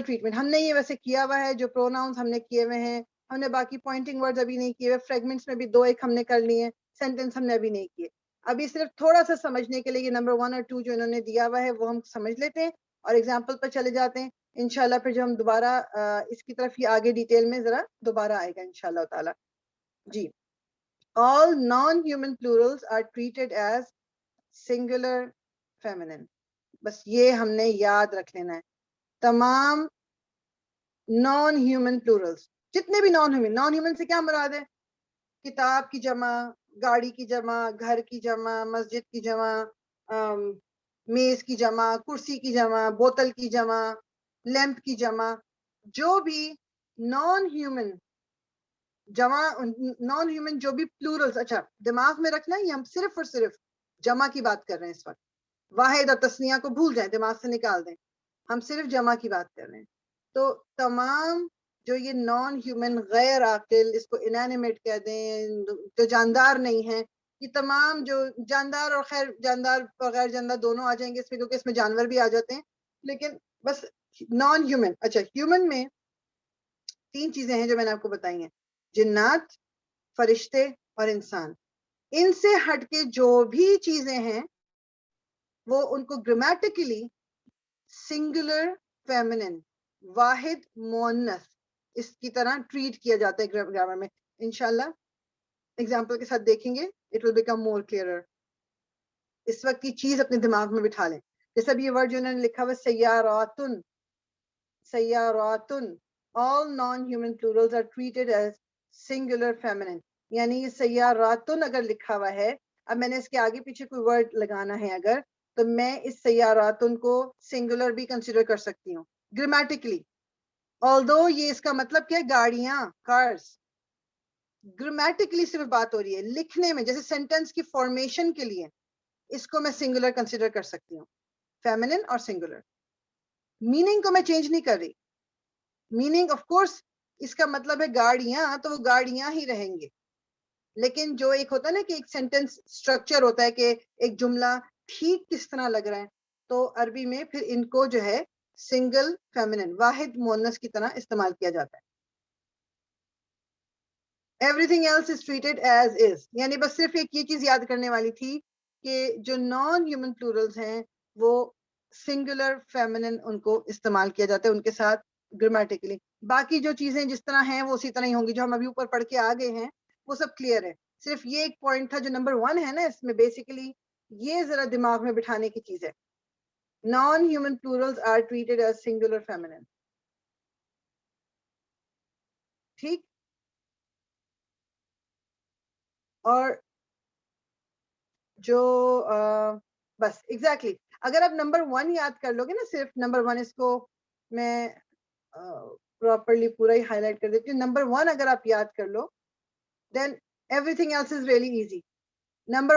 treatment. ہم نے یہ ویسے کیا ہوا ہے, جو پروناؤنس ہم نے کیے ہوئے ہیں. ہم نے باقی پوائنٹنگ ورڈز ابھی نہیں کیے ہوئے. فریگمنٹس میں بھی 2 ایک ہم نے کر لیے ہیں. سینٹینس ہم نے ابھی نہیں کیے. ابھی صرف تھوڑا سا سمجھنے کے لیے یہ نمبر 1 اور 2 جو انہوں نے دیا ہوا ہے وہ ہم سمجھ لیتے ہیں اور ایگزامپل پر چلے جاتے ہیں انشاءاللہ. پھر جو ہم دوبارہ اس کی طرف یہ آگے ڈیٹیل میں ذرا دوبارہ آئے گا انشاءاللہ تعالی. جی, all non-human plurals are treated as singular feminine. بس یہ ہم نے یاد رکھ لینا ہے. تمام نان ہیومن پلورلس, جتنے بھی نان ہیومن سے کیا مراد ہے؟ کتاب کی جمع, گاڑی کی جمع, گھر کی جمع, مسجد کی جمع, میز کی جمع, کرسی کی جمع, بوتل کی جمع, لیمپ کی جمع. جو بھی نان ہیومن جمع, نان ہیومن جو بھی پلورلس, اچھا دماغ میں رکھنا ہے, یہ ہم صرف اور صرف جمع کی بات کر رہے ہیں اس وقت. واحد اور تثنیہ کو بھول جائیں, دماغ سے نکال دیں, ہم صرف جمع کی بات کر رہے ہیں. تو تمام جو یہ نان ہیومن, غیر عاقل, اس کو انینیمیٹ کہہ دیں, جو جاندار نہیں ہیں, یہ تمام جو جاندار اور خیر جاندار اور غیر جاندار دونوں آ جائیں گے اس میں, کیونکہ اس میں جانور بھی آ جاتے ہیں, لیکن بس نان ہیومن. اچھا, ہیومن میں 3 چیزیں ہیں جو میں نے آپ کو بتائی ہیں, جنات, فرشتے اور انسان. ان سے ہٹ کے جو بھی چیزیں ہیں وہ ان کو گرامیٹیکلی سنگولر فیمنن, واحد مؤنث, اس کی طرح ٹریٹ کیا جاتا ہے گرامر میں. انشاءاللہ ایگزامپل کے ساتھ دیکھیں گے, اٹ ول بیکم مور کلیئرر. اس وقت کی چیز اپنے دماغ میں بٹھا لیں. جیسا بھی یہ ورڈ جو انہوں نے لکھا ہوا سیاراتن, سیاراتن, all non-human plurals are treated as singular feminine. یعنی یہ سیاراتن اگر لکھا ہوا ہے, اب میں نے اس کے آگے پیچھے کوئی ورڈ لگانا ہے اگر, تو میں اس سیاراتن کو سنگولر بھی کنسیڈر کر سکتی ہوں گرامیٹیکلی. although یہ اس کا مطلب کیا ہے, گاڑیاں, کارز. گرامیٹیکلی صرف بات ہو رہی ہے, لکھنے میں جیسے سینٹینس کی فارمیشن کے لیے اس کو میں سنگولر کنسیڈر کر سکتی ہوں, فیمنن اور سنگولر. میننگ کو میں چینج نہیں کر رہی. میننگ آف کورس اس کا مطلب ہے گاڑیاں, تو وہ گاڑیاں ہی رہیں گے. لیکن جو ایک ہوتا ہے نا کہ ایک سینٹینس اسٹرکچر ہوتا ہے کہ ایک جملہ ٹھیک کس طرح لگ رہا ہے, تو عربی میں پھر ان کو جو ہے سنگل فیمنن, واحد مؤنث کی طرح استعمال کیا جاتا ہے. Everything else is treated as is. یعنی بس صرف ایک یہ چیز یاد کرنے والی تھی کہ جو نان ہیومن پلورلز ہیں وہ سنگولر فیمنن ان کو استعمال کیا جاتا ہے ان کے ساتھ گرامیٹیکلی. باقی جو چیزیں جس طرح ہیں وہ اسی طرح ہی ہوں گی, جو ہم ابھی اوپر پڑھ کے آ گئے ہیں وہ سب کلیئر ہے. صرف یہ ایک پوائنٹ تھا جو نمبر 1 ہے نا, اس میں بیسیکلی یہ ذرا دماغ میں بٹھانے کی چیز ہے. Non human plurals are treated as singular feminine. ٹھیک. اور جو بس ایگزیکٹلی اگر آپ نمبر 1 یاد کر لو گے نا, صرف نمبر 1, اس کو میں پراپرلی پورا ہی ہائی لائٹ کر دیتی ہوں. نمبر 1 اگر آپ یاد کر لو, دین Everything else is really easy. Number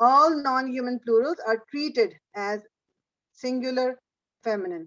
All non-human plurals are treated as singular feminine.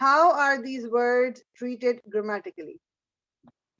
How are these words treated grammatically?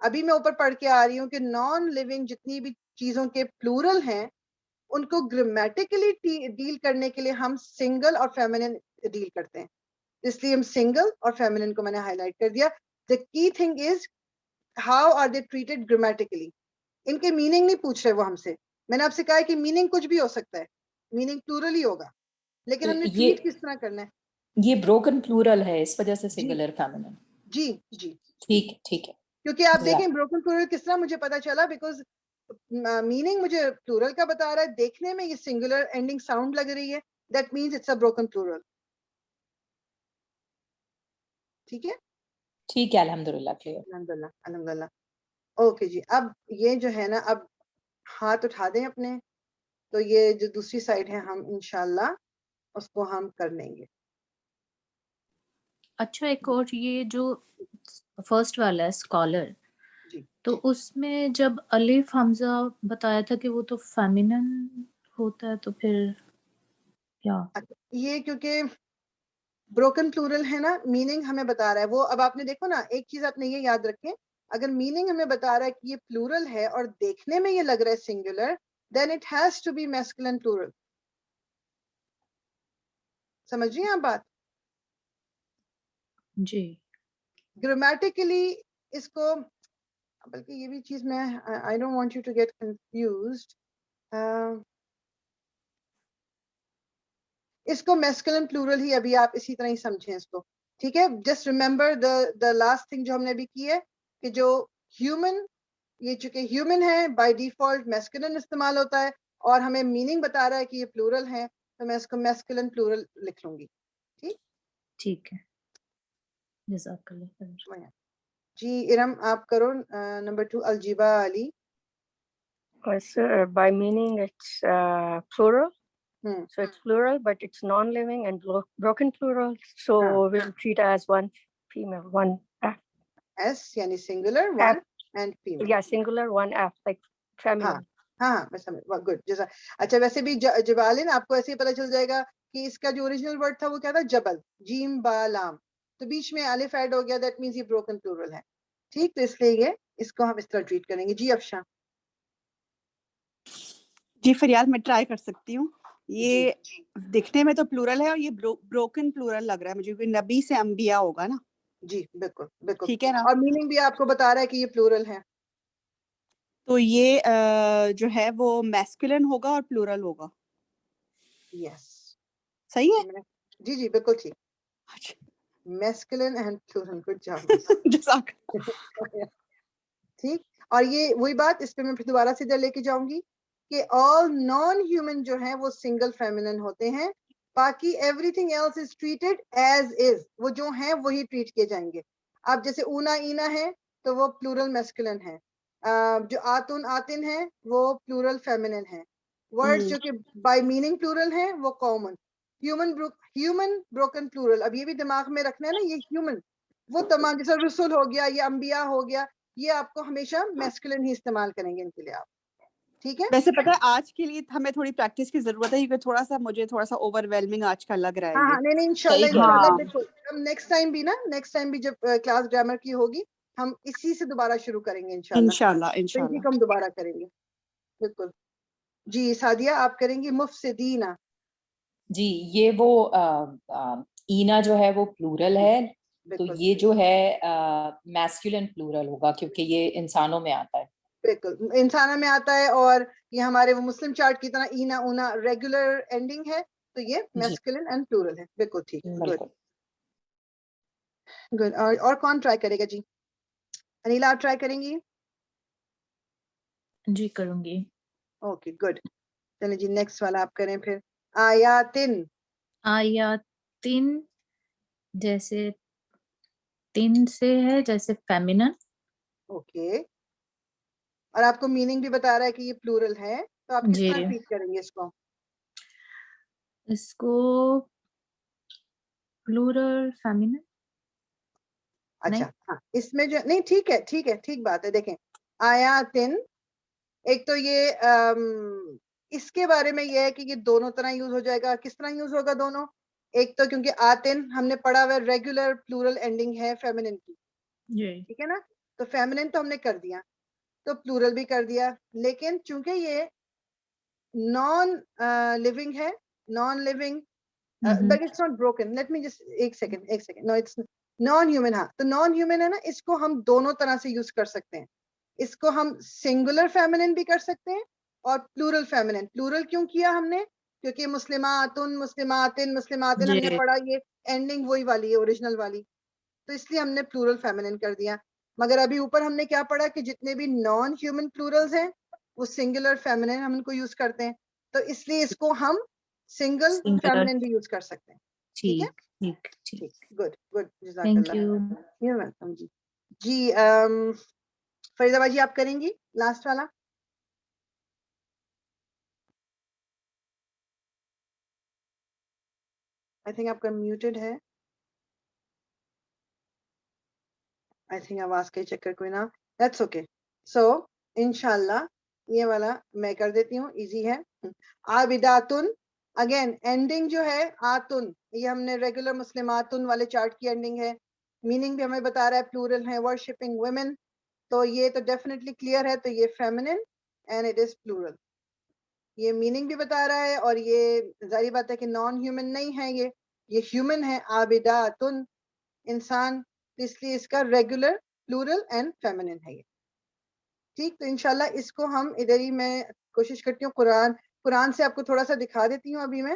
ابھی میں اوپر پڑھ کے آ رہی ہوں کہ نان لیونگ جتنی بھی چیزوں کے پلورل ہیں ان کو گرامیٹیکلی ڈیل کرنے کے لیے ہم سنگل اور فیمنن ڈیل کرتے ہیں، اس لیے ہم سنگل اور فیمنن کو میں نے ہائی لائٹ کر دیا. The key thing is how are they treated grammatically. ان کے میننگ نہیں پوچھ رہے وہ ہم سے. میں نے آپ سے کہا ہے کہ میننگ کچھ بھی ہو سکتا ہے، میننگ پلورل ہی ہوگا، لیکن ہم نے ٹریٹ کس طرح کرنا ہے. یہ بروکن پلورل ہے اس وجہ سے جی سنگولر فیمنن. جی جی ٹھیک ہے ٹھیک ہے. کیونکہ آپ دیکھیں بروکن پلورل کس طرح مجھے پتا چلا، بیکاز میننگ مجھے پلورل کا بتا رہا ہے، دیکھنے میں یہ سنگولر اینڈنگ ساؤنڈ لگ رہی ہے، that means it's a broken plural. ٹھیک ہے ٹھیک ہے الحمدللہ کلیئر. الحمد للہ الحمد للہ. اوکے جی، اب یہ جو ہے نا، اب ہاتھ اٹھا دیں اپنے، تو یہ جو دوسری سائڈ ہے ہم انشاءاللہ اس کو ہم کر لیں گے. اچھا ایک اور یہ جو فرسٹ والا ہے اسکالر، جی تو اس میں جب الف حمزہ بتایا تھا کہ وہ تو فیمینن ہوتا ہے، تو پھر کیا؟ اچھا، یہ کیونکہ بروکن پلورل ہے نا، میننگ ہمیں بتا رہا ہے وہ. اب آپ نے دیکھو نا، ایک چیز آپ نے یہ یاد رکھیں، اگر میننگ ہمیں بتا رہا ہے کہ یہ پلورل ہے اور دیکھنے میں یہ لگ رہا ہے singular, then it has to be masculine plural. سمجھ رہی ہیں آپ بات؟ جی گرامیٹیکلی اس کو، بلکہ یہ بھی چیز میں I don't want you to get confused, اس کو میسکولن پلورل ہی ابھی آپ اسی طرح ہی سمجھیں اس کو. ٹھیک ہے، just remember the last thing جو ہم نے ابھی کی ہے، کہ جو ہیومن، یہ چونکہ ہیومن ہے بائی ڈیفالٹ میسکولن استعمال ہوتا ہے، اور ہمیں میننگ بتا رہا ہے کہ یہ پلورل ہے، تو میں اس کو میسکولن پلورل لکھ لوں گی. ٹھیک ٹھیک ہے، جزاک اللہ خیر. جی ارم آپ کرو نمبر 2 الجیبا علی. By meaning it's plural. ہوں So it's plural, but it's non-living and broken plural. So we'll treat it as one female, one F. S یعنی singular, one and female. Yeah, singular, one F, like feminine. ہاں میں سمجھ گڈ جیسا. اچھا ویسے بھی جبالن آپ کو ایسے ہی پتا چل جائے گا کہ اس کا جو اوریجنل ورڈ تھا وہ کیا تھا، جبل، جیم با لام، تو بیچ میں الف ایڈ ہو گیا، دیٹ مینس یہ بروکن پلورل ہے. ٹھیک، تو اس لیے یہ اس کو ہم اس طرح ٹریٹ کریں گے. جی افشاں. جی فریال میں ٹرائی کر سکتی ہوں. یہ جی دکھنے میں تو پلورل ہے، اور یہ بروکن پلورل لگ رہا ہے مجھے، کیونکہ نبی سے انبیاء ہوگا نا. جی بالکل بالکل. ٹھیک ہے نا. اور میننگ بھی آپ کو بتا رہا ہے کہ یہ پلورل ہے. تو یہ جو ہے وہ میسکولن ہوگا اور پلورل ہوگا. یس صحیح ہے. جی جی بالکل ٹھیک. Masculine and plural, good job. جزاک. ٹھیک، اور یہ وہی بات، اس پہ میں پھر دوبارہ سے ادھر لے کے جاؤں گی کہ آل نان ہیومن جو ہیں وہ سنگل فیمنن ہوتے ہیں، باقی everything else is treated as is, وہ جو ہیں وہی ٹریٹ کیے جائیں گے. اب جیسے اونا اینا ہے تو وہ پلورل میسکولن ہے، جو آتن آتن ہے وہ پلورل فیمنن ہے. ورڈز جو کہ بائی میننگ پلورل ہیں وہ کامن. ہیومن بروکن پلورل، اب یہ بھی دماغ میں رکھنا ہے نا، یہ ہیومن وہ تمام، جیسا رسول ہو گیا یا انبیاء ہو گیا، یہ آپ کو ہمیشہ میسکولن ہی استعمال کریں گے ان کے لیے آپ. ٹھیک ہے. ویسے پتہ ہے آج کے لیے ہمیں تھوڑی پریکٹس کی ضرورت ہے، کیونکہ مجھے تھوڑا سا اوور ویلمنگ آج کا لگ رہا ہے. ہاں نہیں انشاءاللہ صحیح انشاءاللہ ہاں بالکل. ہم نیکسٹ ٹائم بھی جب کلاس گرامر کی ہوگی ہم اسی سے دوبارہ شروع کریں گے انشاءاللہ. تو اسی کو ہم دوبارہ کریں گے. بالکل. جی سعدیہ آپ کریں گی مفسدینا. جی یہ وہ اینا جو ہے وہ پلورل ہے، تو یہ جو ہے میسکولن پلورل ہوگا کیونکہ یہ انسانوں میں آتا ہے. بالکل انسانوں میں آتا ہے، اور یہ ہمارے وہ مسلم چارٹ کی طرح اینا اونا ریگولر اینڈنگ ہے، تو یہ میسکولن اینڈ پلورل ہے. بالکل ٹھیک. Good good. اور کون ٹرائی کرے گا؟ جی انیلا آپ ٹرائی کریں گی؟ جی کروں گی. Okay good. چلیں جی نیکسٹ والا آپ کریں پھر. آیاتن. آیاتن جیسے تن سے ہے، جیسے فیمینن. اوکے. اور آپ کو میننگ بھی بتا رہا ہے کہ یہ پلورل ہے، تو آپ کس جی طرح ٹریٹ کریں گے اس کو؟ اس کو پلورل فیمینن. اچھا ہاں اس میں جو نہیں، ٹھیک ہے ٹھیک بات ہے. دیکھیں آیاتن، ایک تو یہ اس کے بارے میں یہ ہے کہ یہ دونوں طرح یوز ہو جائے گا. کس طرح یوز ہوگا دونوں؟ ایک تو کیونکہ آتن ہم نے پڑھا ہوا ریگولر پلورل اینڈنگ ہے فیمنن کی، جی ٹھیک ہے نا. تو feminine تو ہم نے کر دیا, تو plural بھی کر دیا, لیکن چونکہ یہ non living ہے, non living but it's not broken. Let me just ایک second. No, it's non human. ہاں, تو non human ہے نا, اس کو ہم دونوں طرح سے یوز کر سکتے ہیں. اس کو ہم singular feminine بھی کر سکتے ہیں اور plural feminine. plural کیوں کیا ہم نے؟ کیونکہ مسلماتن مسلماتن ہم نے پڑھا, یہ اینڈنگ وہی والی ہے, اوریجنل والی, تو اس لیے ہم نے plural feminine کر دیا. مگر ابھی اوپر ہم نے کیا پڑھا کہ جتنے بھی non human plurals ہیں وہ singular feminine ہم ان کو یوز کرتے ہیں, تو اس لیے اس کو ہم single feminine بھی یوز کر سکتے ہیں. ٹھیک ہے, ٹھیک, گڈ, جزاک اللہ. You welcome. جی فریدہ باجی آپ کریں گی لاسٹ والا. آئی تھنک آپ کا میوٹیڈ ہے. آئی تھنک آواز کا چکر کوئی نہ, دیٹس اوکے. سو انشاءاللہ یہ والا میں کر دیتی ہوں, ایزی ہے. عابداتن, اگین اینڈنگ جو ہے آتن, یہ ہم نے ریگولر مسلماتن والے چارٹ کی اینڈنگ ہے. میننگ بھی ہمیں بتا رہا ہے پلورل ہے, ورشپنگ ویمن, تو یہ تو ڈیفینیٹلی کلیئر ہے. تو یہ feminine and it is plural, یہ میننگ بھی بتا رہا ہے, اور یہ ظاہری بات ہے کہ نان ہیومن نہیں ہے, یہ ہیومن ہے. عابداتن انسان, اس لیے اس کا ریگولر پلورل اینڈ فیمنن ہے یہ. ٹھیک, تو انشاءاللہ اس کو ہم ادھر ہی, میں کوشش کرتی ہوں قرآن سے آپ کو تھوڑا سا دکھا دیتی ہوں ابھی میں,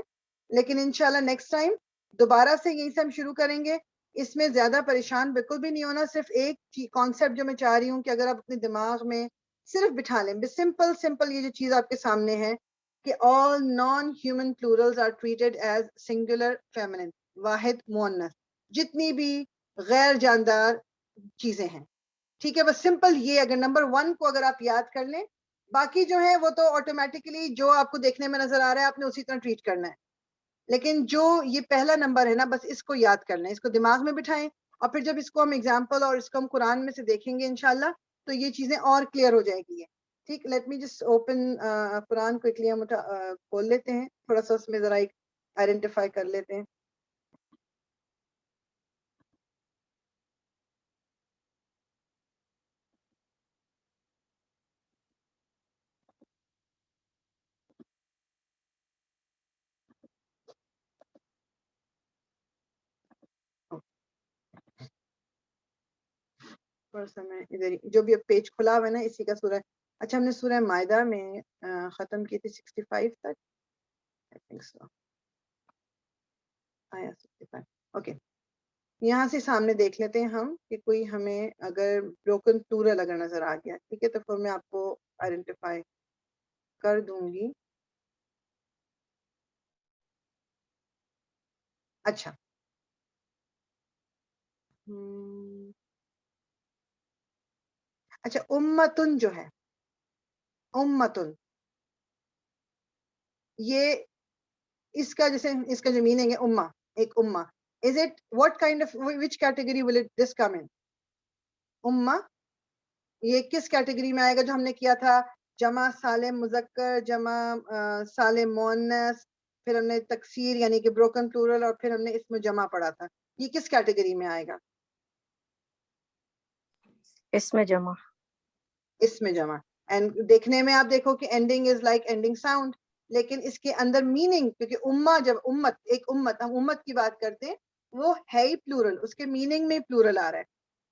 لیکن انشاءاللہ نیکسٹ ٹائم دوبارہ سے یہی سے ہم شروع کریں گے. اس میں زیادہ پریشان بالکل بھی نہیں ہونا, صرف ایک کانسیپٹ جو میں چاہ رہی ہوں کہ اگر آپ اپنے دماغ میں صرف بٹھا لیں, سمپل یہ جو چیز آپ کے سامنے ہے کہ all non-human plurals are treated as singular feminine, واحد مؤنث, جتنی بھی غیر جاندار چیزیں ہیں. ٹھیک ہے, بس سمپل یہ اگر نمبر 1 کو اگر آپ یاد کر لیں, باقی جو ہے وہ تو آٹومیٹکلی جو آپ کو دیکھنے میں نظر آ رہا ہے آپ نے اسی طرح ٹریٹ کرنا ہے. لیکن جو یہ پہلا نمبر ہے نا, بس اس کو یاد کر لیں, اس کو دماغ میں بٹھائیں, اور پھر جب اس کو ہم ایگزامپل اور اس کو ہم قرآن میں سے دیکھیں گے انشاءاللہ, تو یہ چیزیں اور کلیئر ہو جائے گی. ٹھیک, لیٹ می جسٹ اوپن قرآن کوئکلی, ہم کھول لیتے ہیں, تھوڑا سا اس میں ذرا ایک آئیڈینٹیفائی کر لیتے ہیں. تھوڑا سا میں ادھر جو بھی پیج کھلا ہوا ہے نا اسی کا سورہ, اچھا ہم نے سورہ مائدہ میں ختم کی تھی 65 تک, I think so. آیا 65, اوکے. یہاں سے سامنے دیکھ لیتے ہیں ہم کہ کوئی ہمیں اگر بروکن پلورل اگر نظر آ گیا, ٹھیک ہے, تو پھر میں آپ کو آئیڈینٹیفائی کر دوں گی. اچھا, اچھا, امتن جو ہے, امتن, یہ اس کا جیسے اس کا جو میننگ ہے امہ, ایک امہ, is it what kind of which category will it this come in? امہ یہ کس کیٹیگری میں آئے گا جو ہم نے کیا تھا, جمع سالم مذکر, جمع سالم مؤنث, پھر ہم نے تکسیر یعنی کہ بروکن پلورل, اور پھر ہم نے اس میں جمع پڑھا تھا. یہ کس کیٹیگری میں آئے گا؟ اس میں جمع. اس میں جمع. اینڈ دیکھنے میں آپ دیکھو کہ ending is like ending sound, لیکن اس کے اندر میننگ, کیونکہ امہ جب امت, ایک امت, ہم امت کی بات کرتے ہیں, وہ ہے ہی پلورل, اس کے میننگ میں پلورل آ رہا ہے.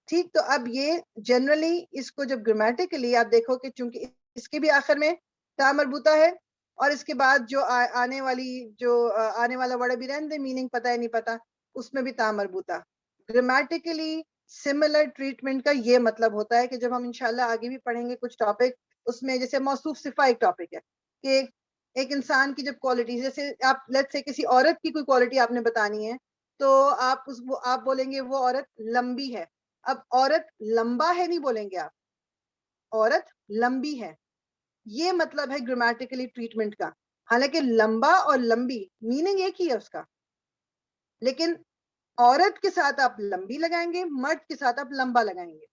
ٹھیک, تو اب یہ جنرلی اس کو جب گرامیٹیکلی آپ دیکھو کہ چونکہ اس کے بھی آخر میں تا مربوطہ ہے, اور اس کے بعد جو آنے والا ورڈ بھی رہنے میننگ پتہ ہے نہیں پتہ, اس میں بھی تا مربوطہ. گرامیٹیکلی سملر ٹریٹمنٹ کا یہ مطلب ہوتا ہے کہ جب ہم انشاءاللہ آگے بھی پڑھیں گے کچھ ٹاپک, اس میں جیسے موصوف صفہ ایک ٹاپک ہے کہ ایک انسان کی جب کوالٹی, جیسے آپ لیٹس سے کسی عورت کی کوئی کوالٹی آپ نے بتانی ہے, تو آپ بولیں گے وہ عورت لمبی ہے. اب عورت لمبا ہے نہیں بولیں گے آپ, عورت لمبی ہے, یہ مطلب ہے گرامیٹیکلی ٹریٹمنٹ کا. حالانکہ لمبا اور لمبی میننگ ایک ہی ہے اس کا, لیکن عورت کے ساتھ آپ لمبی لگائیں گے, مرد کے ساتھ آپ لمبا لگائیں گے.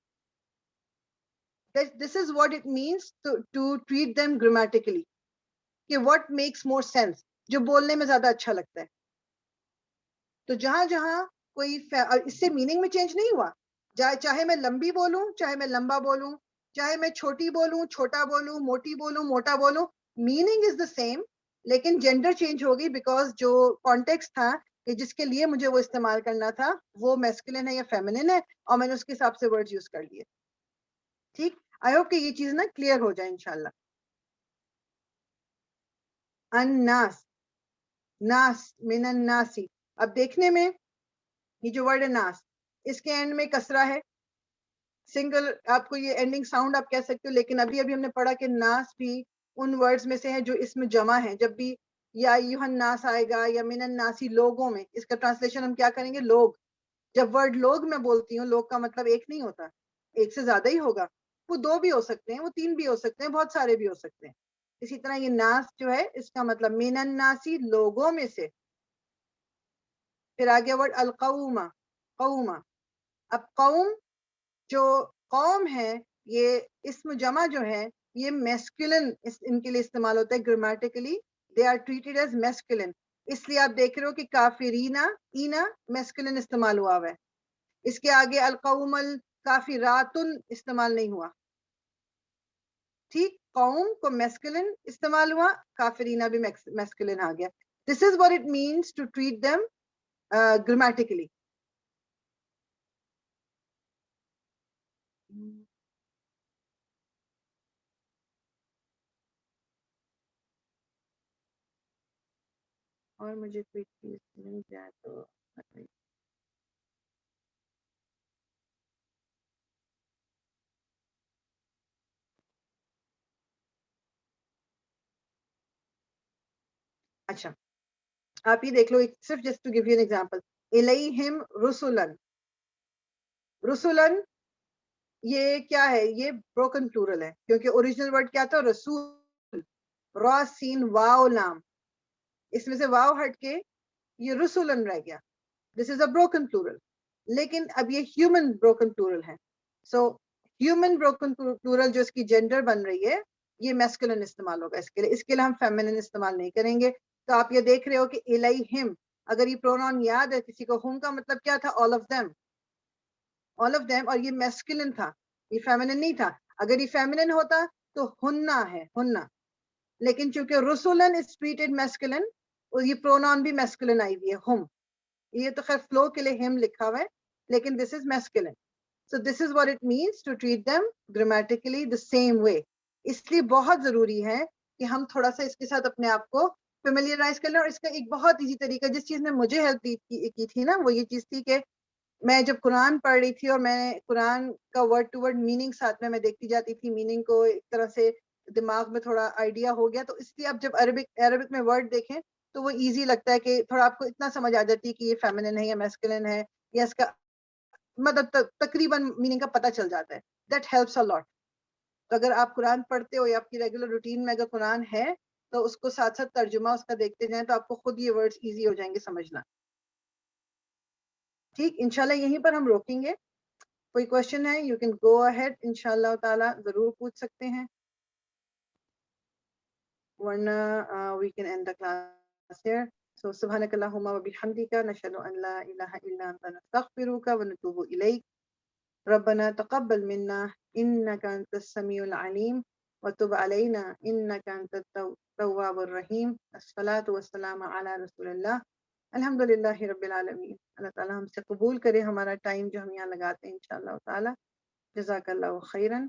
This is what it means to treat them grammatically, کہ what makes more sense, جو بولنے میں زیادہ اچھا لگتا ہے. تو جہاں کوئی اس سے میننگ میں چینج نہیں ہوا, چاہے میں لمبی بولوں چاہے میں لمبا بولوں, چاہے میں چھوٹی بولوں چھوٹا بولوں موٹی بولوں موٹا بولوں, میننگ از دا سیم, لیکن جینڈر چینج ہوگی بیکاز جو کانٹیکسٹ تھا کہ جس کے لیے مجھے وہ استعمال کرنا تھا وہ میسکولن ہے یا فیمنن ہے, اور میں نے اس کے حساب سے ورڈ یوز کر لیے. ٹھیک, آئی ہوپ کہ یہ چیز نا کلیئر ہو جائے انشاءاللہ. الناس, ناس من الناسی, اب دیکھنے میں یہ جو ورڈ ہے ناس, اس کے اینڈ میں کسرہ ہے, سنگل, آپ کو یہ اینڈنگ ساؤنڈ آپ کہہ سکتے ہو, لیکن ابھی ہم نے پڑھا کہ ناس بھی ان ورڈز میں سے ہے جو اس میں جمع ہے. جب بھی یا ایھا الناس آئے گا یا من الناسی لوگوں میں, اس کا ٹرانسلیشن ہم کیا کریں گے لوگ. جب ورڈ لوگ میں بولتی ہوں, لوگ کا مطلب ایک نہیں ہوتا, ایک سے زیادہ ہی ہوگا, وہ دو بھی ہو سکتے ہیں, وہ تین بھی ہو سکتے ہیں, بہت سارے بھی ہو سکتے ہیں. اسی طرح یہ ناس جو ہے اس کا مطلب من الناسی لوگوں میں سے. پھر آگے ورڈ القوما, قوما, اب قوم جو قوم ہے یہ اسم جمع جو ہے یہ میسکولن ان کے لیے استعمال ہوتا ہے grammatically, they are treated as masculine. اس لیے آپ دیکھ رہے ہو کہ کافرینا اینا میسکولن استعمال ہوا ہے. اس کے آگے القوم الکافراتن استعمال نہیں ہوا. ٹھیک, قوم کو میسکولن استعمال ہوا, کافرینا بھی میسکولن آ گیا. This is what it means to treat them grammatically. اور مجھے کوئی چیز مل جائے تو اچھا, آپ یہ دیکھ لو, صرف just to give you an example, الیہم رسولن. رسولن یہ کیا ہے, یہ بروکن پلورل ہے کیونکہ اوریجنل ورڈ کیا تھا رسول, را سین واو لام, اس میں سے واو ہٹ کے یہ رسولن رہ گیا. This is a broken plural, لیکن اب یہ ہیومن بروکن پلورل ہے. سو ہیومن بروکن پلورل جو اس کی جینڈر بن رہی ہے یہ میسکولن استعمال ہوگا اس کے لیے. اس کے لیے ہم فیمنن استعمال نہیں کریں گے. تو آپ یہ دیکھ رہے ہو کہ الیہم, اگر یہ پروناؤن یاد ہے کسی کو, ہم کا مطلب کیا تھا, all of them, all of them, اور یہ میسکولن تھا, یہ فیمنن نہیں تھا. اگر یہ فیمنن ہوتا تو ہننا ہے, ہننا, لیکن چونکہ رسولن از ٹریٹڈ میسکولن, اور یہ پروناؤن بھی میسکولن آئی ہوئی ہے, ہم. یہ تو خیر فلو کے لیے ہم لکھا ہوا ہے, لیکن this is masculine. So this is what it means to treat them grammatically the same way. اس لیے بہت ضروری ہے کہ ہم تھوڑا سا اس کے ساتھ اپنے آپ کو فیملیئرائز کر لیں. اور اس کا ایک بہت ایزی طریقہ, جس چیز نے مجھے ہیلپ کی تھی نا, وہ یہ چیز تھی کہ میں جب قرآن پڑھ رہی تھی اور میں قرآن کا ورڈ ٹو ورڈ میننگ ساتھ میں دیکھتی جاتی تھی, میننگ کو ایک طرح سے دماغ میں تھوڑا آئیڈیا ہو گیا. تو اس لیے اب جب عربک میں ورڈ دیکھیں تو وہ ایزی لگتا ہے کہ تھوڑا آپ کو اتنا سمجھ آ جاتی ہے کہ یہ فیمنن ہے یا میسکولن ہے, یا اس کا مطلب تقریباً میننگ کا پتہ چل جاتا ہے. دیٹ ہیلپس اے لاٹ. تو اگر آپ قرآن پڑھتے ہو یا آپ کی ریگولر روٹین میں اگر قرآن ہے تو اس کو ساتھ ساتھ ترجمہ اس کا دیکھتے جائیں تو آپ کو خود یہ ورڈز ایزی ہو جائیں گے سمجھنا. ٹھیک, انشاءاللہ یہیں پر ہم روکیں گے. کوئی کوشچن ہے, یو کین گو اہیڈ, انشاءاللہ تعالیٰ ضرور پوچھ سکتے ہیں, ورنہ we can end the class here. So سبحانک اللہم و بحمدک, نشہد ان لا الہ الا انت, نستغفرک و نتوب الیک. ربنا تقبل منا انک انت السمیع العلیم وتب علینا انک انت التواب الرحیم. الصلاۃ والسلام علی رسول اللہ. الحمد للہ رب العالمین. اللہ تعالیٰ ہم سے قبول کرے ہمارا ٹائم جو ہم یہاں لگاتے ہیں انشاءاللہ تعالیٰ. جزاک اللہ خیراً.